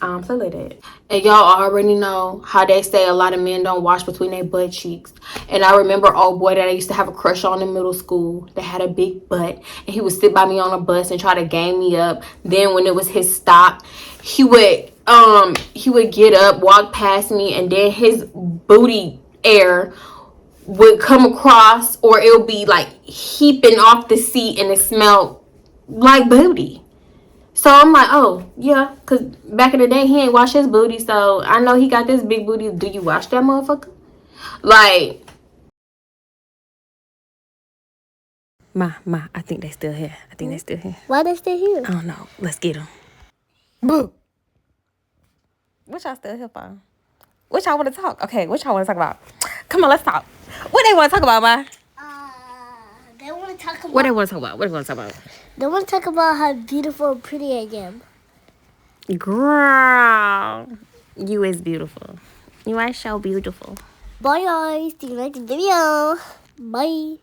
So like that. And y'all already know how they say a lot of men don't wash between their butt cheeks. And I remember old boy that I used to have a crush on in middle school that had a big butt, and he would sit by me on a bus and try to gang me up. Then when it was his stop, he would he would get up, walk past me, and then his booty air would come across, or it would be like heaping off the seat, and it smelled like booty. So I'm like, oh yeah, cause back in the day he ain't wash his booty, so I know he got this big booty. Do you wash that motherfucker? Like, Ma, I think they still here. I think they still here. Why they still here? I don't know. Let's get them. Boo. What y'all still here for? What y'all want to talk? Okay, what y'all want to talk about? Come on, let's talk. What they want to talk about, Ma? They want to talk about. What they want to talk about? What they want to talk about? They want to talk about how beautiful and pretty I am. Girl, you is beautiful. You are so beautiful. Bye guys. See you next video. Bye.